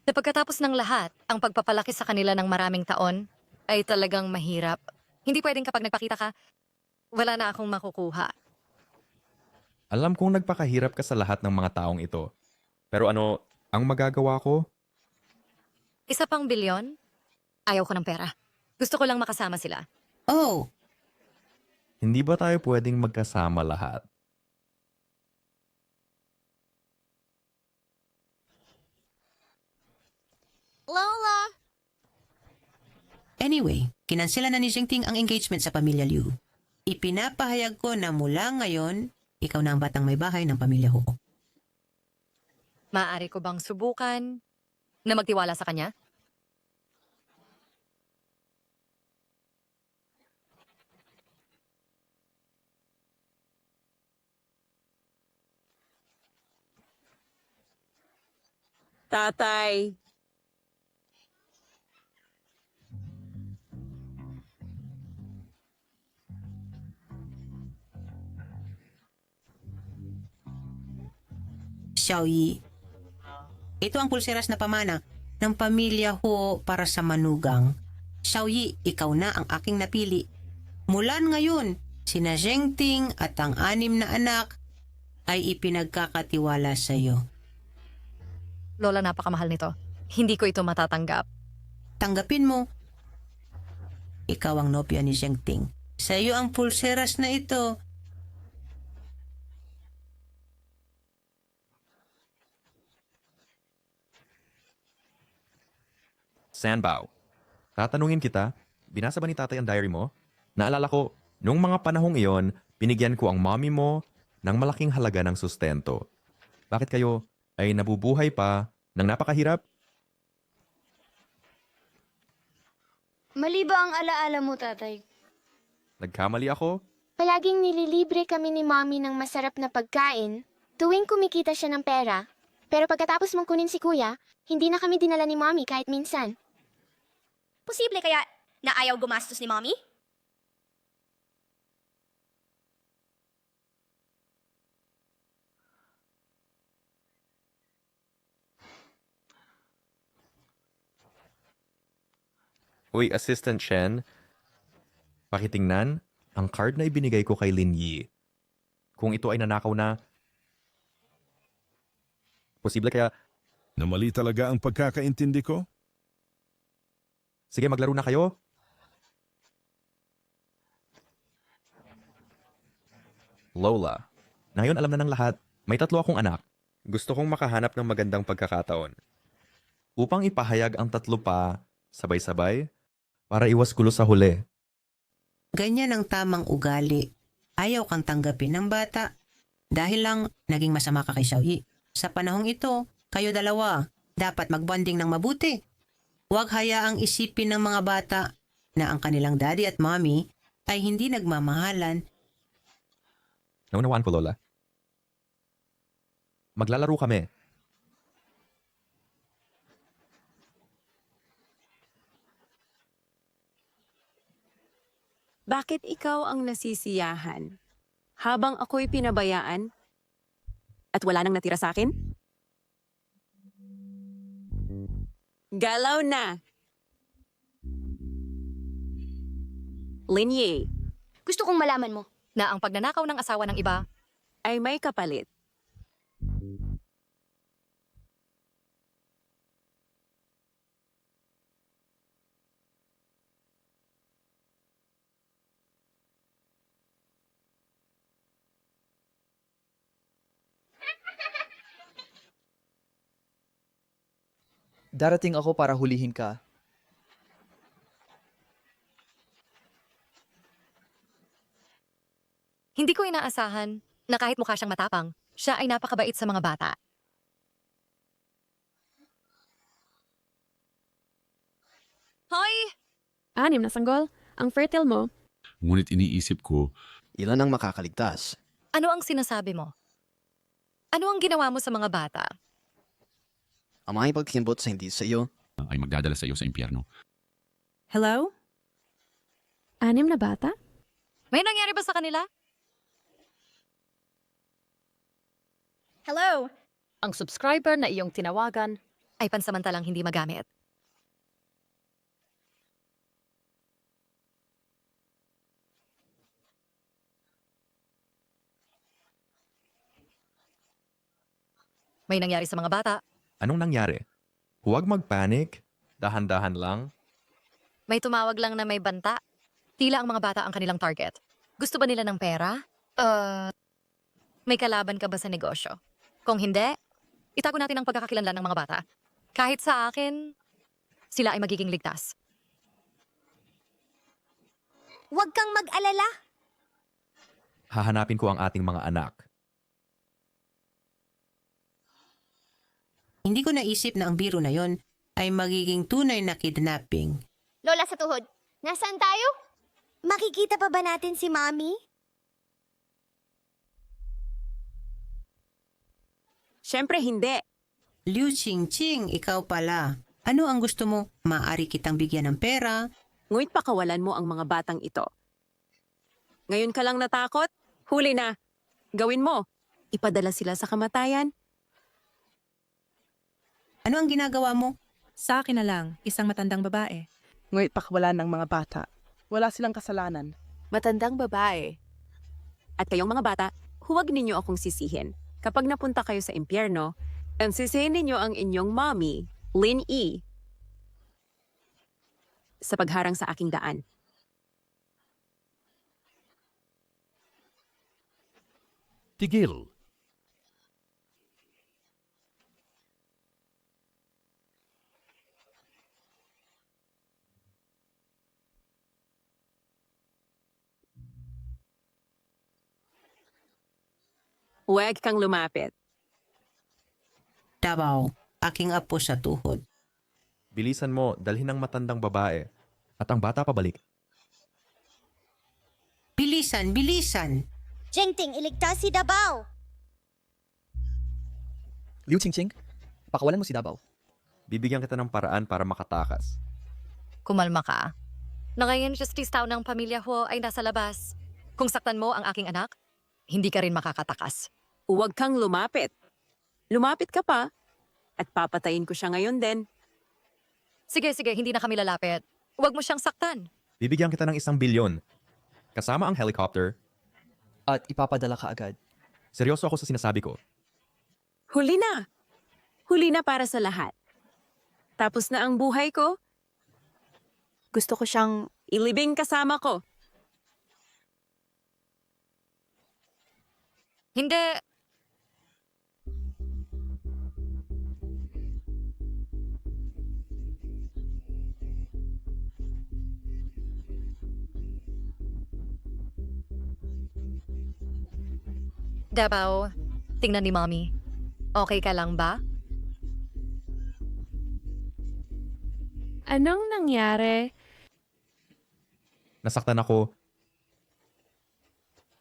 Sa pagkatapos ng lahat, ang pagpapalaki sa kanila ng maraming taon ay talagang mahirap. Hindi pwedeng kapag nagpakita ka, wala na akong makukuha. Alam kong nagpakahirap ka sa lahat ng mga taong ito. Pero ano, ang magagawa ko? 1 pang bilyon? Ayaw ko ng pera. Gusto ko lang makasama sila. Oh, Hindi ba tayo pwedeng magkasama lahat? Lola! anyway, kinansela na ni Jingting ang engagement sa pamilya Liu. Ipinapahayag ko na mula ngayon, ikaw na ang batang may bahay ng pamilya Ho. Maaari ko bang subukan na magtiwala sa kanya? Tatay, Xiaoyi, ito ang pulseras na pamana ng pamilya Ho para sa manugang. Xiaoyi, ikaw na ang aking napili. Mula ngayon, sina Zhengting at ang 6 na anak ay ipinagkakatiwala sa iyo. Lola, napakamahal nito. Hindi ko ito matatanggap. Tanggapin mo. Ikaw ang nopya ni Zhengting. Sa iyo ang pulseras na ito. Sanbao, tatanungin kita, binasa ba ni tatay ang diary mo? Naalala ko, nung mga panahong iyon, binigyan ko ang mommy mo ng malaking halaga ng sustento. Bakit kayo ay nabubuhay pa ng napakahirap? Mali ba ang alaala mo, tatay? Nagkamali ako? Palaging nililibre kami ni Mommy ng masarap na pagkain tuwing kumikita siya ng pera. Pero pagkatapos mong kunin si Kuya, hindi na kami dinala ni Mommy kahit minsan. Posible kaya na ayaw gumastos ni Mommy? Uy, Assistant Shen, pakitingnan ang card na ibinigay ko kay Lin Yi. Kung ito ay nanakaw na, posible kaya... Na mali talaga ang pagkakaintindi ko? Sige, maglaro na kayo. Lola, na ngayon alam na ng lahat, may 3 akong anak. Gusto kong makahanap ng magandang pagkakataon. Upang ipahayag ang 3 pa, sabay-sabay, para iwas gulo sa huli. Ganyan ang tamang ugali. Ayaw kang tanggapin ng bata. Dahil lang naging masama ka kay Xiaoyi. Sa panahong ito, kayo dalawa, dapat magbonding ng mabuti. Huwag hayaang isipin ng mga bata na ang kanilang daddy at mommy ay hindi nagmamahalan. Naunawaan ko, Lola. Maglalaro kami. Bakit ikaw ang nasisiyahan? Habang ako'y pinabayaan? At wala nang natira sa akin? Galaw na! Linye, Gusto kong malaman mo. Na ang pagnanakaw ng asawa ng iba ay may kapalit. Darating ako para hulihin ka. Hindi ko inaasahan na kahit mukha siyang matapang, siya ay napakabait sa mga bata. Hoy! 6 na sanggol. Ang fertile mo. Ngunit iniisip ko, ilan ang makakaligtas? Ano ang sinasabi mo? Ano ang ginawa mo sa mga bata? Ang mga ipagkimbot sa hindi sa iyo ay magdadala sa iyo sa impyerno. Hello? 6 na bata? May nangyari ba sa kanila? Hello! Ang subscriber na iyong tinawagan ay pansamantalang hindi magamit. May nangyari sa mga bata. Anong nangyari? Huwag magpanik. Dahan-dahan lang. May tumawag lang na may banta. Tila ang mga bata ang kanilang target. Gusto ba nila ng pera? May kalaban ka ba sa negosyo? Kung hindi, itago natin ang pagkakakilanlan ng mga bata. Kahit sa akin, sila ay magiging ligtas. Huwag kang mag-alala. Hahanapin ko ang ating mga anak. Hindi ko naisip na ang biro na yon ay magiging tunay na kidnapping. Lola sa tuhod, nasaan tayo? Makikita pa ba natin si Mommy? Siyempre hindi. Liu Qingqing, ikaw pala. Ano ang gusto mo? Maaari kitang bigyan ng pera. Ngunit pakawalan mo ang mga batang ito. Ngayon ka lang natakot? Huli na. Gawin mo. Ipadala sila sa kamatayan. Ano ang ginagawa mo? Sa akin na lang, isang matandang babae. Ngunit pakwalan ng mga bata. Wala silang kasalanan. Matandang babae. At kayong mga bata, huwag ninyo akong sisihin. Kapag napunta kayo sa impyerno, ang sisihin ninyo ang inyong mommy, Lin Yi, sa pagharang sa aking daan. Tigil. Huwag kang lumapit. Davao, aking apo sa tuhod. Bilisan mo, dalhin ang matandang babae. At ang bata pabalik. Bilisan, bilisan. Jengting, iligtas si Davao! Liu Qingqing, pakawalan mo si Davao. Bibigyan kita ng paraan para makatakas. Kumalma ka. Na ngayon, justice tao ng pamilya ko ay nasa labas. Kung saktan mo ang aking anak, hindi ka rin makakatakas. Huwag kang lumapit. Lumapit ka pa, at papatayin ko siya ngayon din. Sige, hindi na kami lalapit. Huwag mo siyang saktan. Bibigyan kita ng 1 bilyon. Kasama ang helicopter. At ipapadala ka agad. Seryoso ako sa sinasabi ko. Huli na. Huli na para sa lahat. Tapos na ang buhay ko. Gusto ko siyang ilibing kasama ko. Hindi. Davao, tingnan ni Mommy. Okay ka lang ba? Anong nangyari? Nasaktan ako.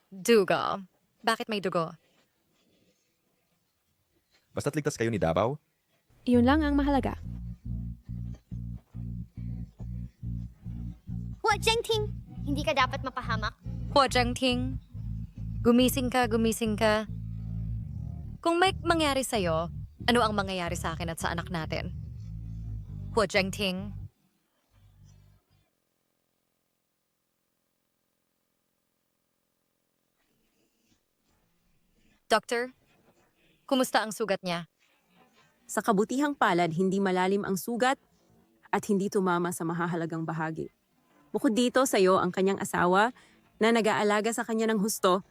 Dugo. Bakit may dugo? Basta't ligtas kayo ni Davao. Yun lang ang mahalaga. Hua Jengting, hindi ka dapat mapahamak. Hua Jengting, gumising ka. Kung may mangyari sa'yo, ano ang mangyayari sa akin at sa anak natin? Hua Jengting. Doctor, kumusta ang sugat niya? Sa kabutihang palad, hindi malalim ang sugat at hindi tumama sa mahahalagang bahagi. Bukod dito, sa'yo ang kanyang asawa na nag-aalaga sa kanya ng husto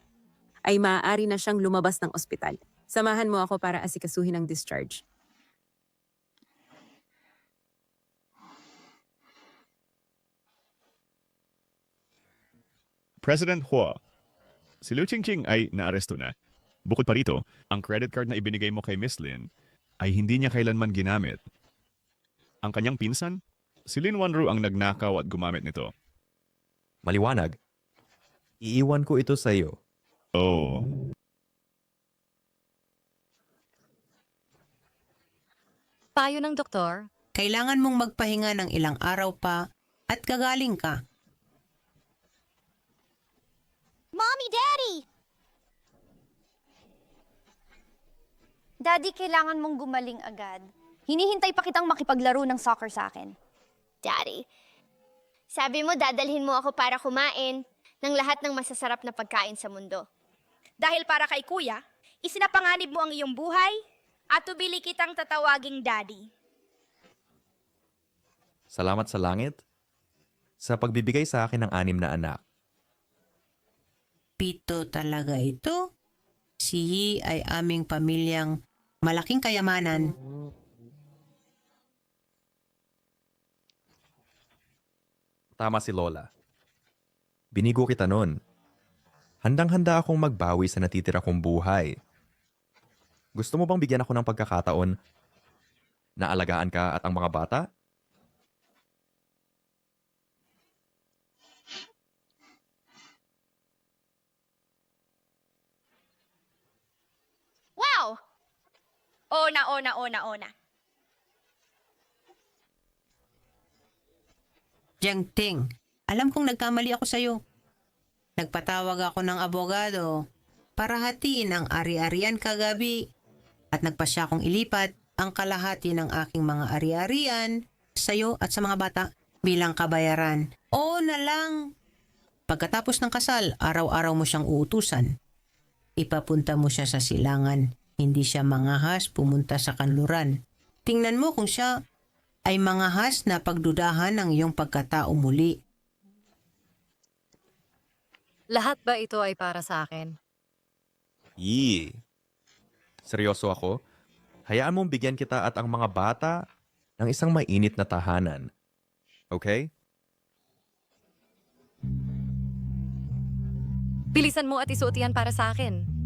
ay maaari na siyang lumabas ng ospital. Samahan mo ako para asikasuhin ang discharge. President Hua, si Liu Qingqing ay naaresto na. Bukod pa rito, ang credit card na ibinigay mo kay Miss Lin ay hindi niya kailanman ginamit. Ang kanyang pinsan, si Lin Wanru ang nagnakaw at gumamit nito. Maliwanag. Iiwan ko ito sa iyo. Oh. Payo ng doktor, Kailangan mong magpahinga ng ilang araw pa at gagaling ka. Mommy, Daddy! Daddy, kailangan mong gumaling agad. Hinihintay pa kitang makipaglaro ng soccer sa akin. Daddy, sabi mo dadalhin mo ako para kumain ng lahat ng masasarap na pagkain sa mundo. Dahil para kay Kuya, isinapanganib mo ang iyong buhay at tubili kitang tatawaging Daddy. Salamat sa langit sa pagbibigay sa akin ng 6 na anak. Pito talaga ito. Si Yi ay aming pamilyang malaking kayamanan. Tama si Lola. Binigo kita nun. Handang-handa akong magbawi sa natitira kong buhay. Gusto mo bang bigyan ako ng pagkakataon na alagaan ka at ang mga bata? Wow! Ona. Jiang Ting, alam kong nagkamali ako sa'yo. Nagpatawag ako ng abogado para hatiin ang ari-arian kagabi at nagpasya akong ilipat ang kalahati ng aking mga ari-arian sa'yo at sa mga bata bilang kabayaran. Oo na lang. Pagkatapos ng kasal, araw-araw mo siyang uutusan. Ipapunta mo siya sa silangan. Hindi siya mangahas pumunta sa kanluran. Tingnan mo kung siya ay mangahas na pagdudahan ng iyong pagkatao muli. lahat ba ito ay para sa akin? Yee. Seryoso ako? Hayaan mong bigyan kita at ang mga bata ng isang mainit na tahanan. Okay? Bilisan mo at isuot yan para sa akin.